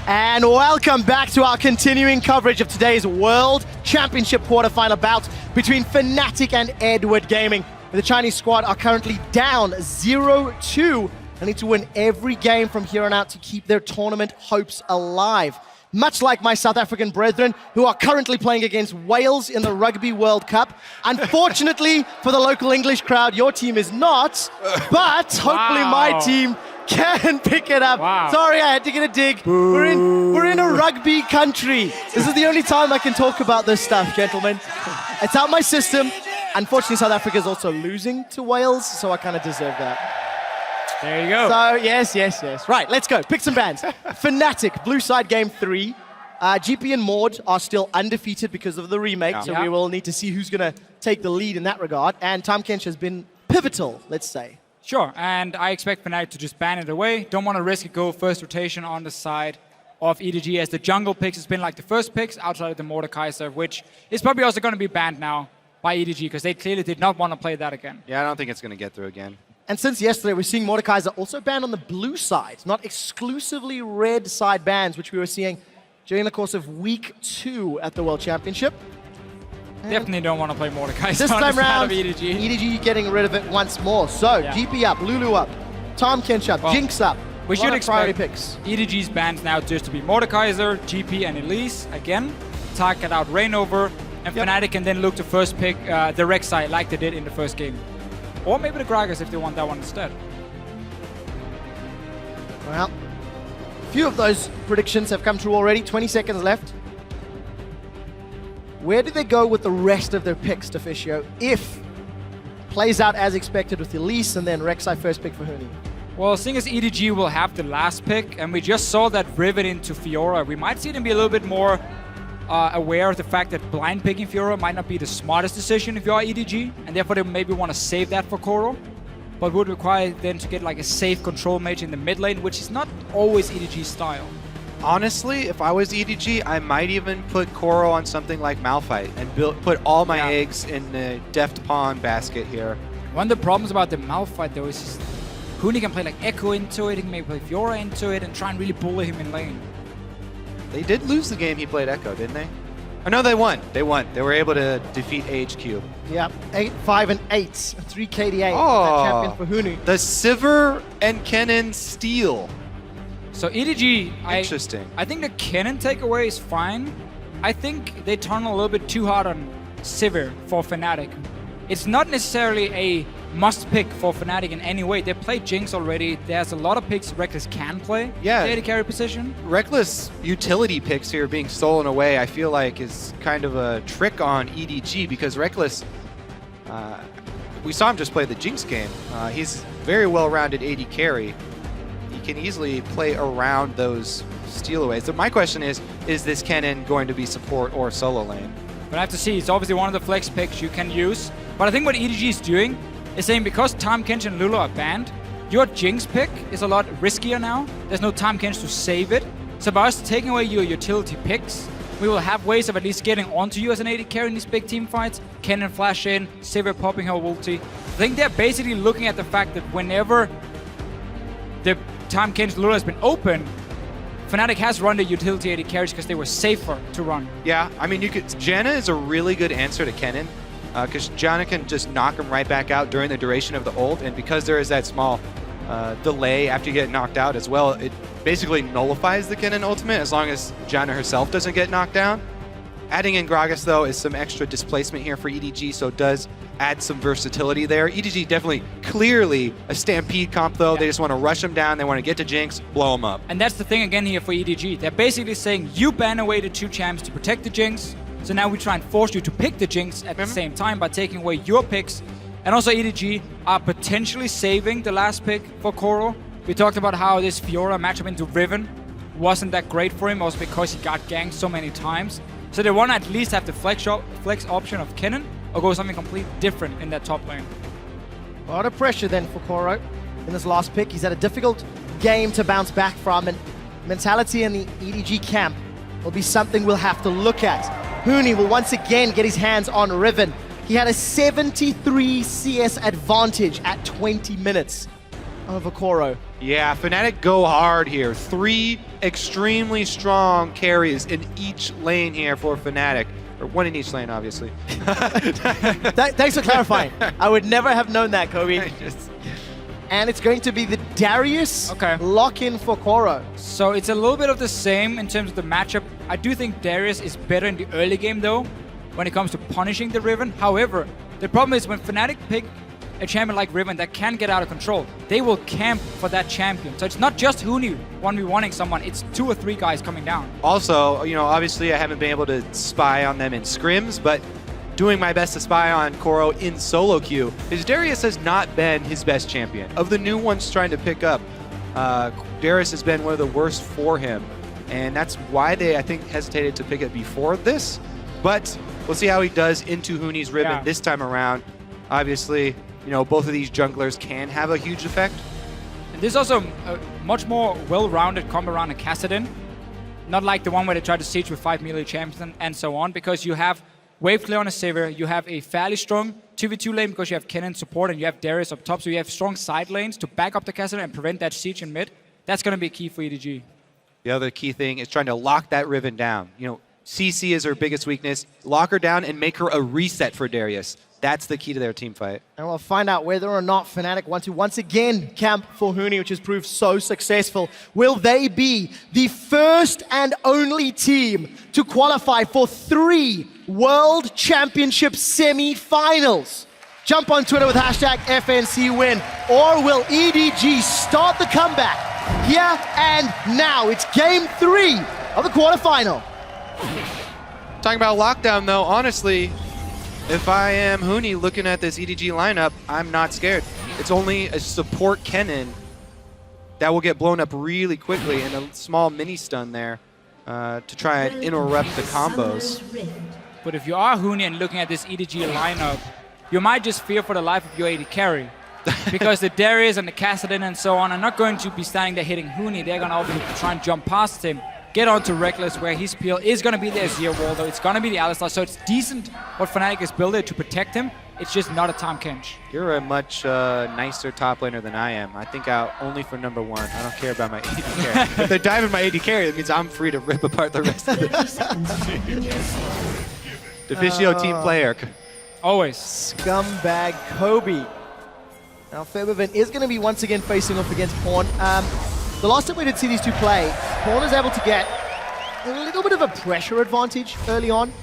And welcome back to our continuing coverage of today's World Championship quarterfinal bout between Fnatic and Edward Gaming. The Chinese squad are currently down 0-2. They need to win every game from here on out to keep their tournament hopes alive. Much like my South African brethren, who are currently playing against Wales in the Rugby World Cup. Unfortunately for the local English crowd, your team is not, but hopefully my team can pick it up. Sorry, I had to get a dig. We're in a rugby country. This is the only time I can talk about this stuff, gentlemen. It's out my system. Unfortunately, South Africa is also losing to Wales, so I kind of deserve that. There you go. So, yes. Right, let's go. Pick some bands. Fnatic, blue side game 3. GP and Maud are still undefeated because of the remake, so we will need to see who's going to take the lead in that regard. And Tom Kench has been pivotal, let's say. Sure, and I expect Fnatic to just ban it away. Don't want to risk it, go first rotation on the side of EDG, as the jungle picks has been like the first picks outside of the Mordekaiser, which is probably also going to be banned now by EDG, because they clearly did not want to play that again. Yeah, I don't think it's going to get through again. And since yesterday, we're seeing Mordekaiser also banned on the blue side, not exclusively red side bans, which we were seeing during the course of week 2 at the World Championship. Definitely don't want to play Mordekaiser this on time the side round, of EDG. EDG getting rid of it once more. So, GP up, Lulu up, Tom Kench up, Jinx up. We should expect picks. EDG's bans now just to be Mordekaiser, GP, and Elise again. Target out Reignover, and Fnatic can then look to first pick the Rek'Sai like they did in the first game. Or maybe the Gragas if they want that one instead. Well, a few of those predictions have come true already. 20 seconds left. Where do they go with the rest of their picks, Deficio, if it plays out as expected with Elise and then Rek'Sai first pick for Huni? Well, seeing as EDG will have the last pick, and we just saw that Rivet into Fiora, we might see them be a little bit more aware of the fact that blind picking Fiora might not be the smartest decision if you are EDG, and therefore they maybe want to save that for Koro, but would require then to get like a safe control mage in the mid lane, which is not always EDG's style. Honestly, if I was EDG, I might even put Koro on something like Malphite and put all my eggs in the deft pawn basket here. One of the problems about the Malphite though is Huni can play like Echo into it, he can maybe play Fiora into it and try and really bully him in lane. They did lose the game he played Echo, didn't they? Oh no, they won. They won. They were able to defeat AHQ. Yeah, 8, 5, and 8. 3 KDA. Oh, champion for Huni. The Sivir and Kennen steal. So EDG, Interesting. I think the Kennen takeaway is fine. I think they turn a little bit too hard on Sivir for Fnatic. It's not necessarily a must pick for Fnatic in any way. They play Jinx already. There's a lot of picks Reckless can play. Yeah. The AD carry position. Reckless utility picks here being stolen away, I feel like is kind of a trick on EDG, because Reckless, we saw him just play the Jinx game. He's very well-rounded AD carry. He can easily play around those stealaways. So my question is this Kennen going to be support or solo lane? But I have to see. It's obviously one of the flex picks you can use. But I think what EDG is doing is saying, because Tahm Kench and Lulu are banned, your Jinx pick is a lot riskier now. There's no Tahm Kench to save it. So by us taking away your utility picks, we will have ways of at least getting onto you as an AD carry in these big team fights. Kennen flash in, Sivir popping her ulti. I think they're basically looking at the fact that whenever the Tahm Kench Lulu has been open, Fnatic has run the utility AD carries because they were safer to run. Yeah, I mean, Janna is a really good answer to Kennen, because Janna can just knock him right back out during the duration of the ult, and because there is that small delay after you get knocked out as well, it basically nullifies the Kennen ultimate as long as Janna herself doesn't get knocked down. Adding in Gragas, though, is some extra displacement here for EDG, so it does add some versatility there. EDG definitely, clearly a Stampede comp, though. Yeah. They just want to rush him down. They want to get to Jinx, blow him up. And that's the thing again here for EDG. They're basically saying, you ban away the 2 champs to protect the Jinx, so now we try and force you to pick the Jinx at the same time by taking away your picks. And also EDG are potentially saving the last pick for Koro. We talked about how this Fiora matchup into Riven wasn't that great for him, also because he got ganked so many times. So they want to at least have the flex option of Kennen, or go something completely different in that top lane. A lot of pressure then for Koro in this last pick. He's had a difficult game to bounce back from, and mentality in the EDG camp will be something we'll have to look at. Huni will once again get his hands on Riven. He had a 73 CS advantage at 20 minutes. over Koro. Yeah, Fnatic go hard here. 3 extremely strong carries in each lane here for Fnatic. Or 1 in each lane, obviously. Thanks for clarifying. I would never have known that, Kobe. And it's going to be the Darius lock-in for Koro. So it's a little bit of the same in terms of the matchup. I do think Darius is better in the early game though, when it comes to punishing the Riven. However, the problem is when Fnatic pick a champion like Riven that can get out of control, they will camp for that champion. So it's not just Huni 1v1ing someone, it's 2 or 3 guys coming down. Also, you know, obviously I haven't been able to spy on them in scrims, but doing my best to spy on Koro in solo queue, his Darius has not been his best champion. Of the new ones trying to pick up, Darius has been one of the worst for him. And that's why they, I think, hesitated to pick it before this. But we'll see how he does into Huni's Riven this time around. Obviously, you know, both of these junglers can have a huge effect. And there's also a much more well-rounded combo around a Kassadin. Not like the one where they try to siege with 5 melee champions and so on, because you have wave clear on a Sivir, you have a fairly strong 2v2 lane because you have Kennen support and you have Darius up top, so you have strong side lanes to back up the Kassadin and prevent that siege in mid. That's going to be key for EDG. The other key thing is trying to lock that Riven down. You know, CC is her biggest weakness. Lock her down and make her a reset for Darius. That's the key to their team fight. And we'll find out whether or not Fnatic want to once again camp for Huni, which has proved so successful. Will they be the first and only team to qualify for 3 World Championship semi-finals? Jump on Twitter with hashtag FNCWin. Or will EDG start the comeback here and now? It's game 3 of the quarterfinal. Talking about lockdown though, honestly, if I am Huni looking at this EDG lineup, I'm not scared. It's only a support Kennen that will get blown up really quickly and a small mini stun there to try and interrupt the combos. But if you are Huni and looking at this EDG lineup, you might just fear for the life of your AD carry. Because the Darius and the Kassadin and so on are not going to be standing there hitting Huni. They're going to obviously try and jump past him. Get onto Reckless, where his peel is going to be their Zero Wall, though. It's going to be the Alistar, so it's decent what Fnatic has built there to protect him. It's just not a Tahm Kench. You're a much nicer top laner than I am. I think out only for number 1. I don't care about my AD carry. If they're diving my AD carry, that means I'm free to rip apart the rest of the Deficio team player. Always. Scumbag Kobe. Now Febiven is going to be once again facing off against Pawn. The last time we did see these two play, Pawn is able to get a little bit of a pressure advantage early on,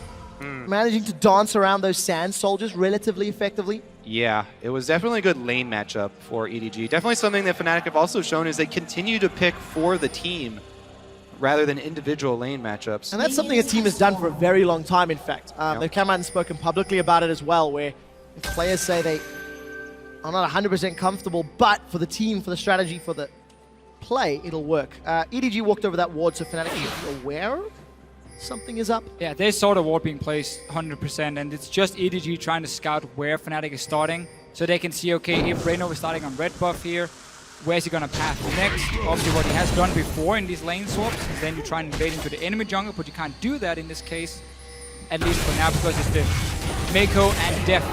managing to dance around those sand soldiers relatively effectively. Yeah, it was definitely a good lane matchup for EDG. Definitely something that Fnatic have also shown is they continue to pick for the team rather than individual lane matchups. And that's something a team has done for a very long time, in fact. They've come out and spoken publicly about it as well, where if players say they are not 100% comfortable, but for the team, for the strategy, for the play, it'll work. EDG walked over that ward, so Fnatic should be aware something is up. Yeah, they saw the ward being placed 100%, and it's just EDG trying to scout where Fnatic is starting, so they can see, okay, if Reynor is starting on red buff here, where's he gonna path next? Obviously, what he has done before in these lane swaps is then you try and invade into the enemy jungle, but you can't do that in this case, at least for now, because it's the Mako and Deft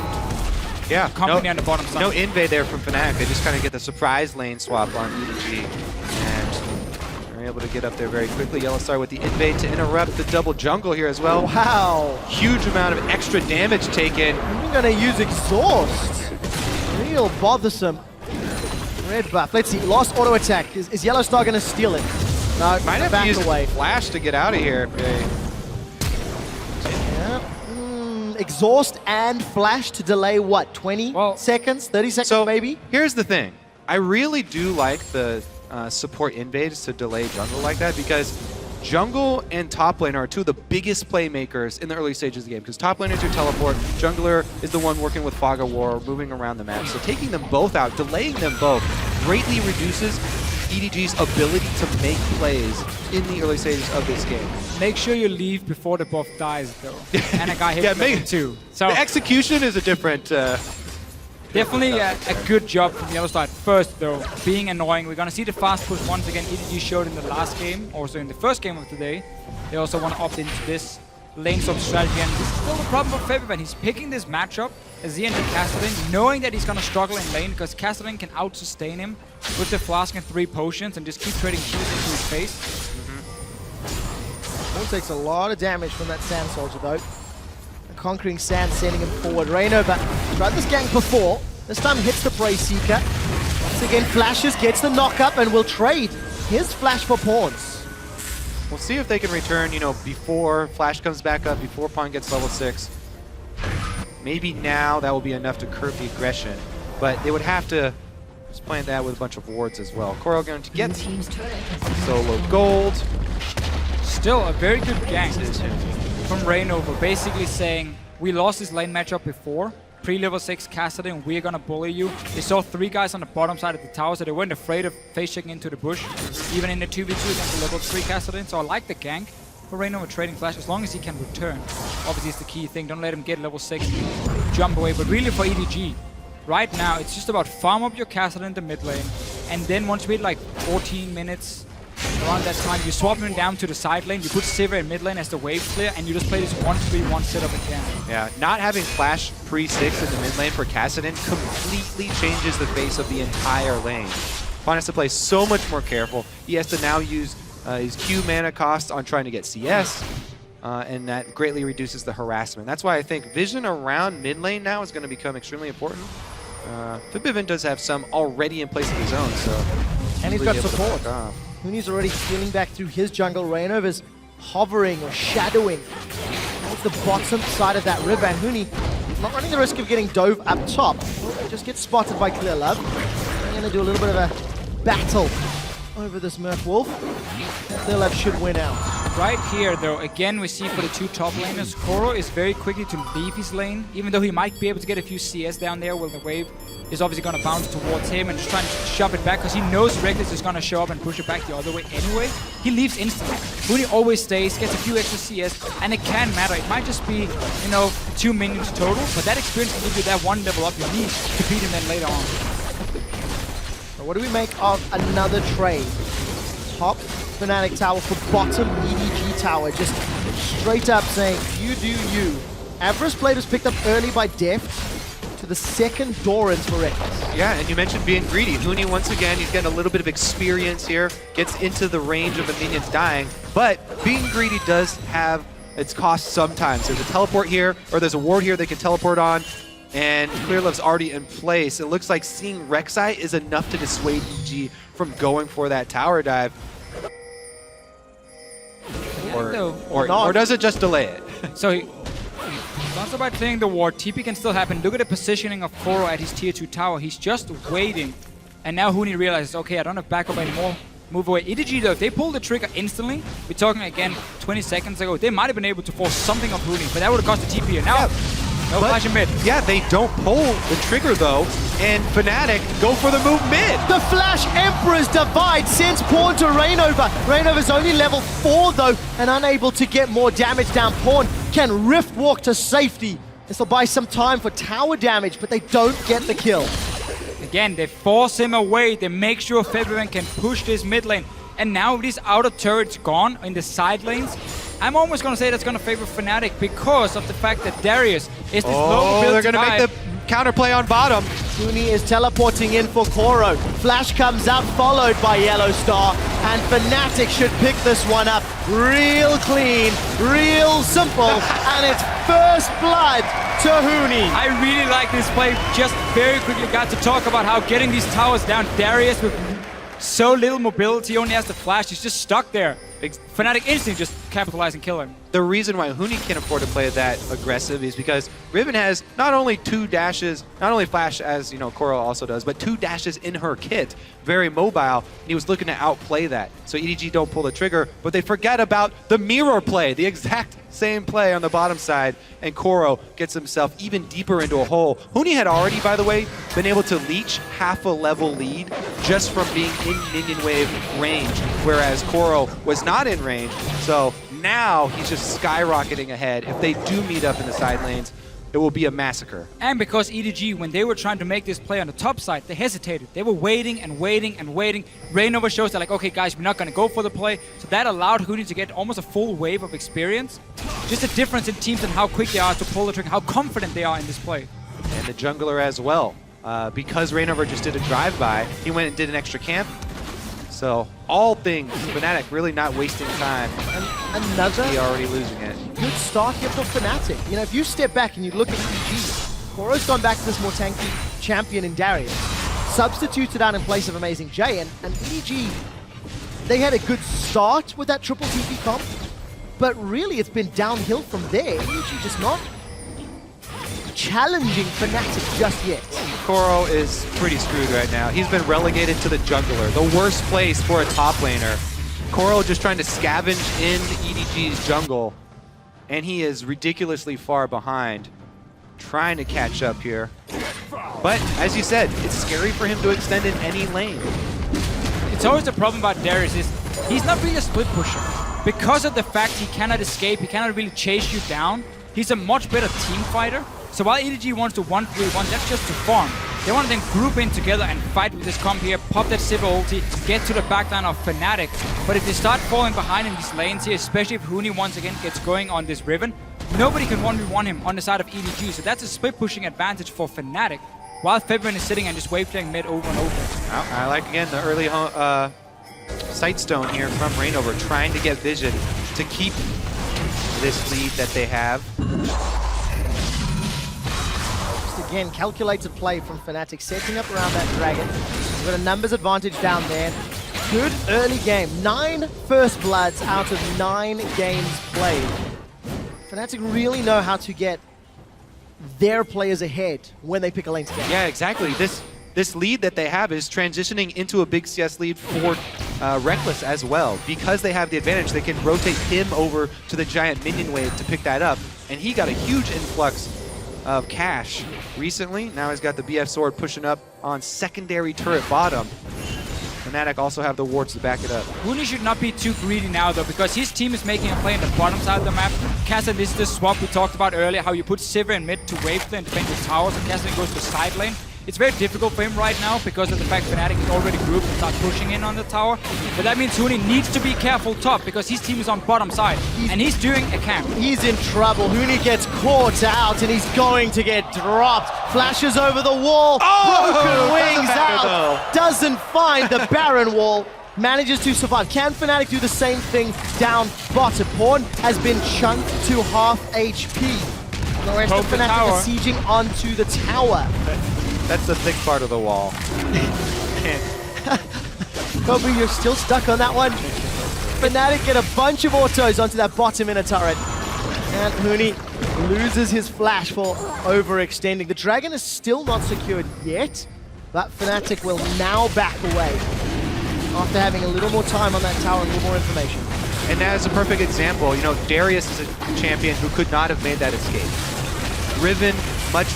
company on the bottom side. No invade there from Fnatic. They just kind of get the surprise lane swap on EDG. And they're able to get up there very quickly. Yellowstar with the invade to interrupt the double jungle here as well. Wow. Huge amount of extra damage taken. We're going to use exhaust. Real bothersome. Red buff. Let's see. Lost auto attack. Is Yellowstar going to steal it? No, Might have back to use away. Flash to get out of here. Exhaust and flash to delay what, 20 seconds, 30 seconds maybe? Here's the thing. I really do like the support invades to delay jungle like that, because jungle and top lane are 2 of the biggest playmakers in the early stages of the game, because top lane is your teleport, jungler is the one working with Fog of War, moving around the map. So taking them both out, delaying them both, greatly reduces EDG's ability to make plays in the early stages of this game. Make sure you leave before the buff dies, though. And a guy hits level 2. So the execution is a different... definitely a good job from Yellowstar at first, though. Being annoying. We're going to see the fast push once again. EDG showed in the last game, also in the first game of today. They also want to opt into this. lane swap strategy, and this is still the problem for Febiven. He's picking this matchup as he enters Kassadin, knowing that he's gonna struggle in lane because Kassadin can out-sustain him with the flask and 3 potions and just keep trading kills into his face. Pawn takes a lot of damage from that Sand Soldier though. The Conquering Sand sending him forward. Reignover tried this gank before. This time hits the Prey Seeker. Once again flashes, gets the knock up, and will trade his flash for pawns. We'll see if they can return, you know, before Flash comes back up, before Pawn gets level 6. Maybe now that will be enough to curb the aggression, but they would have to just plant that with a bunch of wards as well. Koro going to get solo gold. Still a very good gank from Reignover, basically saying, we lost this lane matchup before, pre-level 6 Kassadin, we're gonna bully you. They saw 3 guys on the bottom side of the tower, so they weren't afraid of face checking into the bush, even in the 2v2 against the level 3 Kassadin. So I like the gank for Reignover trading flash, as long as he can return. Obviously it's the key thing, don't let him get level 6, jump away. But really for EDG, right now it's just about farm up your Kassadin in the mid lane, and then once we hit like 14 minutes, around that time, you swap him down to the side lane, you put Sivir in mid lane as the wave clear, and you just play this 1-3-1 setup again. Yeah, not having Flash pre-6 in the mid lane for Kassadin completely changes the face of the entire lane. Pawn has to play so much more careful. He has to now use his Q mana cost on trying to get CS, and that greatly reduces the harassment. That's why I think vision around mid lane now is going to become extremely important. Febiven does have some already in place of his own, so... And he's got support. Huni's already healing back through his jungle. Reignover's hovering or shadowing towards the bottom side of that river, and Huni not running the risk of getting dove up top. He just gets spotted by Clear Love. They're going to do a little bit of a battle over this Merc Wolf. Clear Love should win out. Right here, though, again, we see for the 2 top laners, Koro is very quickly to leave his lane, even though he might be able to get a few CS down there while the wave is obviously going to bounce towards him and just trying to shove it back because he knows Reckless is going to show up and push it back the other way anyway. He leaves instantly. Huni always stays, gets a few extra CS, and it can matter. It might just be, you know, 2 minions total, but that experience can give you that 1 level up you need to beat him then later on. So what do we make of another trade? Top Fnatic tower for bottom EDG tower, just straight up saying, you do you. Avarice Blade was picked up early by Deft to the second Dorans for Reckless. Yeah, and you mentioned being greedy. Huni, once again, he's getting a little bit of experience here, gets into the range of the minions dying, but being greedy does have its cost sometimes. There's a teleport here, or there's a ward here they can teleport on, and Clear Love's already in place. It looks like seeing Rek'Sai is enough to dissuade EG from going for that tower dive. Or does it just delay it? So it's not about playing the ward. TP can still happen. Look at the positioning of Koro at his tier 2 tower. He's just waiting. And now Huni realizes, okay, I don't have backup anymore. Move away. EDG, though, if they pull the trigger instantly, we're talking again 20 seconds ago, they might have been able to force something of Huni, but that would have cost the TP. And now, no flash in mid. Yeah, they don't pull the trigger, though, and Fnatic go for the move mid. The Flash Emperor's Divide sends Pawn to Reignover. Reignover's only level 4, though, and unable to get more damage down. Pawn can Rift Walk to safety. This will buy some time for tower damage, but they don't get the kill. Again, they force him away. They make sure Febiven can push this mid lane. And now with these outer turrets gone in the side lanes, I'm almost going to say that's going to favor Fnatic because of the fact that Darius is this low mobility they're going to make the counterplay on bottom. Huni is teleporting in for Koro. Flash comes up, followed by Yellow Star, and Fnatic should pick this one up real clean, real simple, and it's first blood to Huni. I really like this play. Just very quickly got to talk about how getting these towers down, Darius with so little mobility, only has the flash, he's just stuck there. Fnatic instantly just capitalize and kill him. The reason why Huni can't afford to play that aggressive is because Riven has not only 2 dashes, not only flash as, you know, Koro also does, but 2 dashes in her kit. Very mobile, and he was looking to outplay that. So EDG don't pull the trigger, but they forget about the mirror play, the exact same play on the bottom side, and Koro gets himself even deeper into a hole. Huni had already, by the way, been able to leech half a level lead just from being in minion wave range, whereas Koro was not in range. So now he's just skyrocketing ahead. If they do meet up in the side lanes, it will be a massacre. And because EDG, when they were trying to make this play on the top side, they hesitated. They were waiting and waiting and waiting. Reignover shows they're like, okay guys, we're not going to go for the play. So that allowed Huni to get almost a full wave of experience. just a difference in teams and how quick they are to pull the trigger, how confident they are in this play. And the jungler as well. Because Reignover just did a drive-by, he went and did an extra camp. So all things, Fnatic really not wasting time. Another He already losing it. good start here for Fnatic. You know, if you step back and you look at EDG, Koro's gone back to this more tanky champion in Darius, substituted out in place of Amazing J, and EDG, they had a good start with that triple TP comp, but really it's been downhill from there. EDG just not challenging Fnatic just yet. Koro is pretty screwed right now. He's been relegated to the jungler, the worst place for a top laner. Koro just trying to scavenge in EDG's jungle, and he is ridiculously far behind, trying to catch up here. But as you said, it's scary for him to extend in any lane. It's always the problem about Darius is he's not really a split pusher. Because of the fact he cannot escape, he cannot really chase you down, he's a much better team fighter. So while EDG wants to 1-3-1, that's just to farm. They want to then group in together and fight with this comp here, pop that Sivir ulti, get to the backline of Fnatic. But if they start falling behind in these lanes here, especially if Huni once again gets going on this Riven, nobody can 1v1 him on the side of EDG. So that's a split pushing advantage for Fnatic, while Febiven is sitting and just wave playing mid over and over. Well, I like, again, the early Sightstone here from Reignover, trying to get vision to keep this lead that they have. Again, calculated play from Fnatic, setting up around that dragon. We've got a numbers advantage down there. Good early game. 9 first bloods out of 9 games played. Fnatic really know how to get their players ahead when they pick a lane together. Yeah, exactly. This lead that they have is transitioning into a big CS lead for Reckless as well. Because they have the advantage, they can rotate him over to the giant minion wave to pick that up. And he got a huge influx of cash recently. Now he's got the BF sword pushing up on secondary turret bottom. Fnatic also have the wards to back it up. Huni should not be too greedy now though, because his team is making a play in the bottom side of the map. Kassadin is the swap we talked about earlier, how you put Sivir in mid to wave and defend your towers, and Kassadin goes to side lane. It's very difficult for him right now because of the fact Fnatic is already grouped and start pushing in on the tower. But that means Huni needs to be careful top because his team is on bottom side and he's doing a camp. He's in trouble. Huni gets caught out and he's going to get dropped. Flashes over the wall. Broken wings out. Doesn't find the Baron wall. Manages to survive. Can Fnatic do the same thing down bottom? Pawn has been chunked to half HP. The rest of Fnatic are sieging onto the tower. That's the thick part of the wall. Kobe, you're still stuck on that one. Fnatic get a bunch of autos onto that bottom inner turret. And Huni loses his flash for overextending. The dragon is still not secured yet, but Fnatic will now back away after having a little more time on that tower and a little more information. And that is a perfect example. You know, Darius is a champion who could not have made that escape. Riven,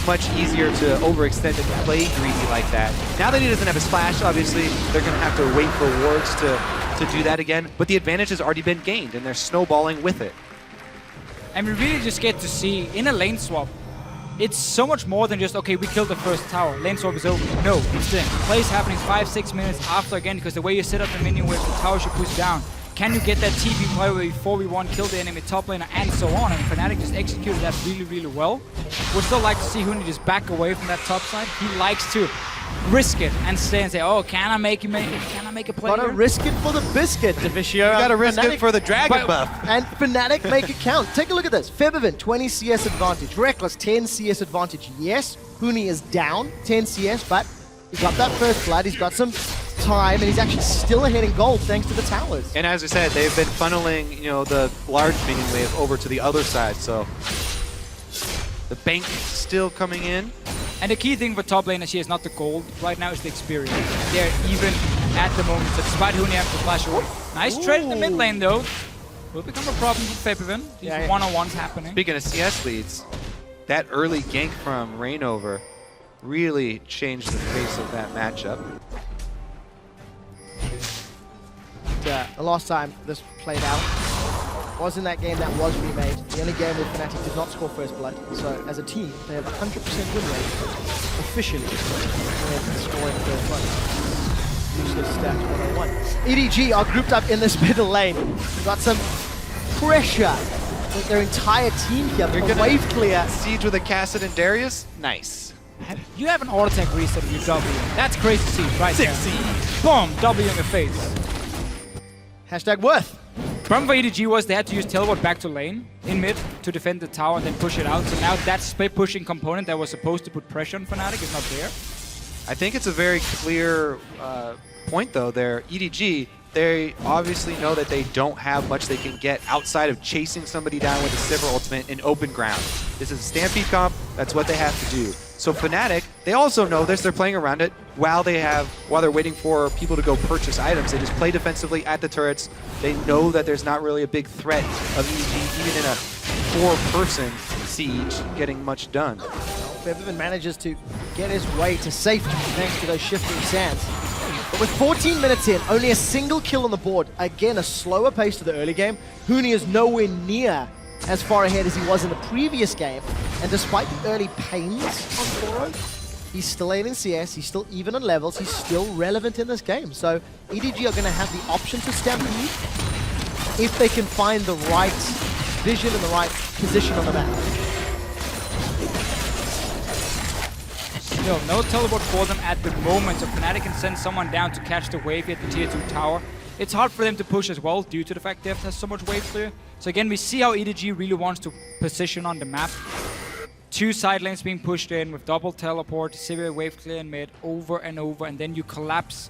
much easier to overextend and play greedy like that. Now that he doesn't have his flash, obviously, they're going to have to wait for wards to do that again. But the advantage has already been gained, and they're snowballing with it. And we really just get to see, in a lane swap, it's so much more than just, okay, we killed the first tower, lane swap is over. No, it's the play's happening 5-6 minutes after again, because the way you set up the minion where the tower should push down. Can you get that TP play where you 4v1, kill the enemy top laner, and so on? And Fnatic just executed that really well. Would still like to see Huni just back away from that top side. He likes to risk it and stay and say, oh, can I make a play Gotta here? risk it for the biscuit, Devicio. You gotta risk it for the dragon buff. And Fnatic make it count. Take a look at this. Febiven, 20 CS advantage. Reckless, 10 CS advantage. Yes, Huni is down 10 CS, but he got that first blood. He's got some time, and he's actually still ahead in gold thanks to the towers. And as I said, they've been funneling, you know, the large minion wave over to the other side, so the bank still coming in. And the key thing for top laners here is not the gold right now, it's the experience. They're even at the moment, so despite Huni having to flash away. Nice trade in the mid lane though. Will become a problem for Febiven. These one-on-ones happening. Speaking of CS leads, that early gank from Reignover really changed the face of that matchup. The last time this played out was in that game that was remade. The only game where Fnatic did not score first blood. So as a team, they have 100% win rate officially when scoring first blood. Useless stat 101. EDG are grouped up in this middle lane. Got some pressure their entire team here. They're A gonna wave clear. siege with a Cassid and Darius. Nice. You have an auto attack reset of your W. That's crazy to see right there. Siege. Boom, W in your face. Hashtag worth. Problem for EDG was they had to use teleport back to lane in mid to defend the tower and then push it out. So now that split pushing component that was supposed to put pressure on Fnatic is not there. I think it's a very clear point, though, there. EDG, they obviously know that they don't have much they can get outside of chasing somebody down with a Sivir ultimate in open ground. This is a Stampede comp. That's what they have to do. So Fnatic, they also know this. They're playing around it while they're waiting for people to go purchase items. They just play defensively at the turrets. They know that there's not really a big threat of EDG, even in a 4-person siege, getting much done. Featherman manages to get his way to safety thanks to those shifting sands. But with 14 minutes in, only a single kill on the board. Again, a slower pace to the early game. Huni is nowhere near as far ahead as he was in the previous game. And despite the early pains on Koro, he's still late in CS, he's still even on levels, he's still relevant in this game. So EDG are going to have the option to stampede if they can find the right vision and the right position on the map. Still, no teleport for them at the moment, so Fnatic can send someone down to catch the wave at the tier 2 tower. It's hard for them to push as well due to the fact Deft has so much wave clear. So again, we see how EDG really wants to position on the map. 2 side lanes being pushed in with double teleport, Sivir wave clear in mid, over and over, and then you collapse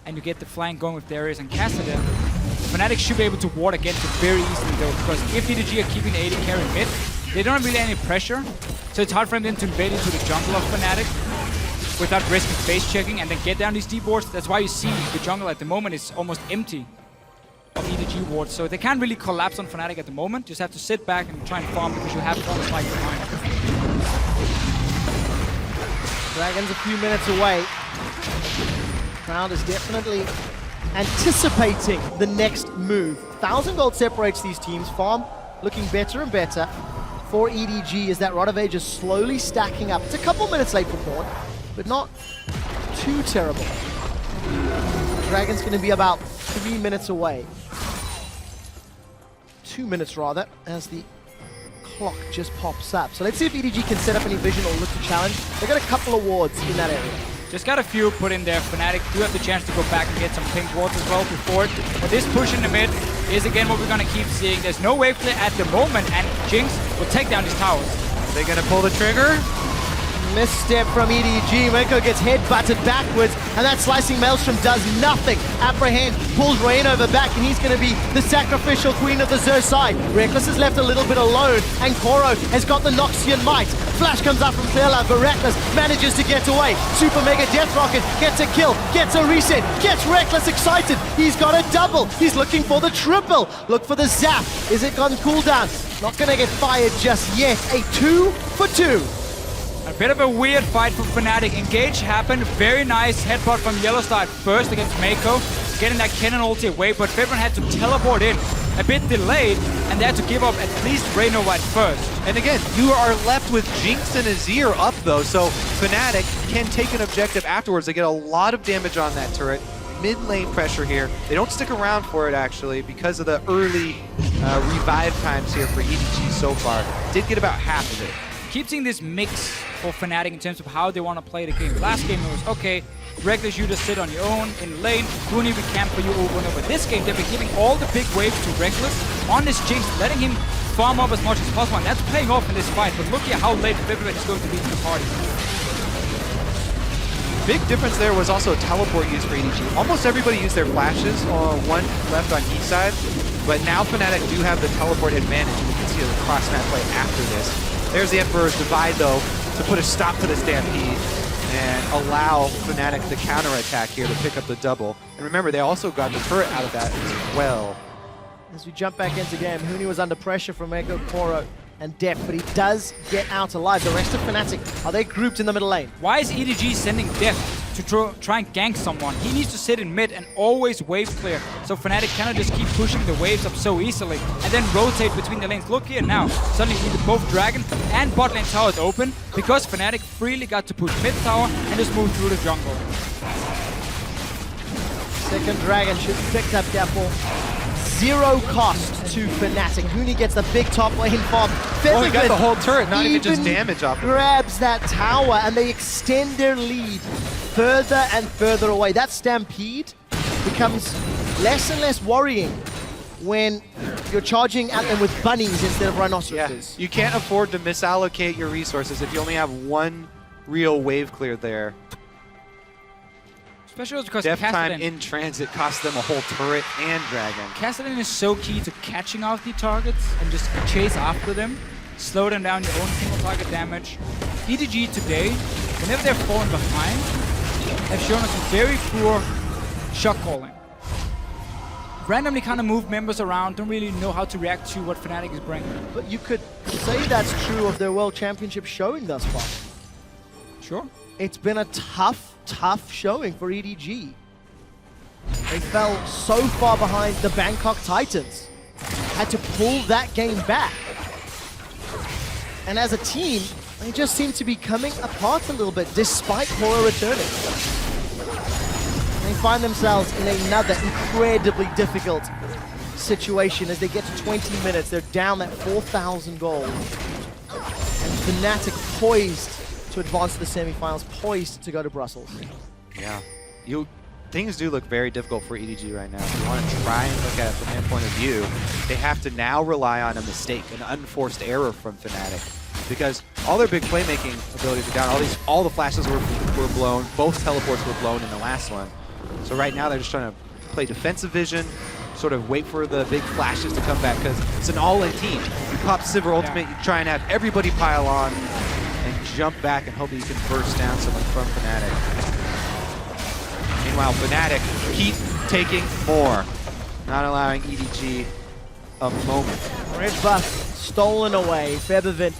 and you get the flank going with Darius and Cassidin. Fnatic should be able to ward against it very easily though, because if EDG are keeping the AD carry mid, they don't have really any pressure, so it's hard for them to invade into the jungle of Fnatic without risking face checking and then get down these deep wards. That's why you see the jungle at the moment is almost empty of EDG wards, so they can't really collapse on Fnatic at the moment. Just have to sit back and try and farm because you have one spike behind. Dragon's a few minutes away. Crowd is definitely anticipating the next move. 1,000 gold separates these teams. Farm looking better and better for EDG as that Rod of Age is slowly stacking up. It's a couple minutes late for Dawn, but not too terrible. Dragon's going to be about 3 minutes away. 2 minutes rather, as the clock just pops up. So let's see if EDG can set up any vision or look to challenge. They've got a couple of wards in that area. Just got a few put in there. Fnatic do have the chance to go back and get some pink wards as well before it. But this push in the mid is again what we're going to keep seeing. There's no wave clear at the moment, and Jinx will take down these towers. Are they going to pull the trigger? Misstep from EDG. Mako gets head-butted backwards, and that Slicing Maelstrom does nothing. Apprehend pulls Reignover back, and he's going to be the sacrificial queen of the Xur side. Rekkles is left a little bit alone, and Koro has got the Noxian Might. Flash comes up from Clearlove, but Rekkles manages to get away. Super Mega Death Rocket gets a kill, gets a reset, gets Rekkles excited. He's got a double. He's looking for the triple. Look for the zap. Is it on cooldown? Not going to get fired just yet. A 2 for 2. A bit of a weird fight for Fnatic. Engage happened. Very nice headbutt from Yellowstar at first against Mako. Getting that cannon ulti away, but Fibron had to teleport in. A bit delayed, and they had to give up at least Reignover at first. And again, you are left with Jinx and Azir up though, so Fnatic can take an objective afterwards. They get a lot of damage on that turret. Mid lane pressure here. They don't stick around for it actually because of the early revive times here for EDG so far. Did get about half of it. Keep seeing this mix for Fnatic in terms of how they want to play the game. Last game it was, okay, Reckless, you just sit on your own in lane. Huni, we camp for you over and over. This game, they've been giving all the big waves to Reckless on this Jinx, letting him farm up as much as possible, and that's paying off in this fight. But look at how late Fibron is going to be to the party. Big difference there was also a teleport used for EDG. Almost everybody used their flashes, one left on each side, but now Fnatic do have the teleport advantage. You can see the cross-map play after this. There's the Emperor's Divide, though, to put a stop to the Stampede and allow Fnatic the counter-attack here to pick up the double. And remember, they also got the turret out of that as well. As we jump back into game, Huni was under pressure from Echo, Koro, and Deft, but he does get out alive. The rest of Fnatic, are they grouped in the middle lane? Why is EDG sending Deft to try and gank someone? He needs to sit in mid and always wave clear, so Fnatic cannot just keep pushing the waves up so easily and then rotate between the lanes. Look here now, suddenly we see both Dragon and bot lane towers open because Fnatic freely got to push mid tower and just move through the jungle. Second Dragon should be picked up, careful. zero cost to Fnatic. Huni gets the big top lane farm. Oh, he got the whole turret, not even just damage off of it. Grabs that tower, and they extend their lead further and further away. That Stampede becomes less and less worrying when you're charging at them with bunnies instead of rhinoceroses. You can't afford to misallocate your resources if you only have one real wave clear there. Especially because Death time Kassadin, in transit costs them a whole turret and dragon. Kassadin is so key to catching off the targets and just chase after them, slow them down your own single target damage. EDG today, whenever they're falling behind, have shown us some very poor shot calling. Randomly kind of move members around, don't really know how to react to what Fnatic is bringing. But you could say that's true of their World Championship showing thus far. Sure. It's been a tough showing for EDG. They fell so far behind the Bangkok Titans. Had to pull that game back. And as a team, they just seem to be coming apart a little bit, despite Hora returning. They find themselves in another incredibly difficult situation as they get to 20 minutes. They're down that 4,000 gold. And Fnatic poised to advance to the semifinals, poised to go to Brussels. Yeah. Things do look very difficult for EDG right now. If you want to try and look at it from their point of view, they have to now rely on a mistake, an unforced error from Fnatic. Because all their big playmaking abilities are down. All the flashes were blown. Both teleports were blown in the last one. So right now they're just trying to play defensive vision, sort of wait for the big flashes to come back, because it's an all-in team. You pop Sivir ultimate, you try and have everybody pile on and jump back and hope that you can burst down someone from Fnatic. Meanwhile, Fnatic keep taking more, not allowing EDG a moment. Red buff stolen away. Feathervin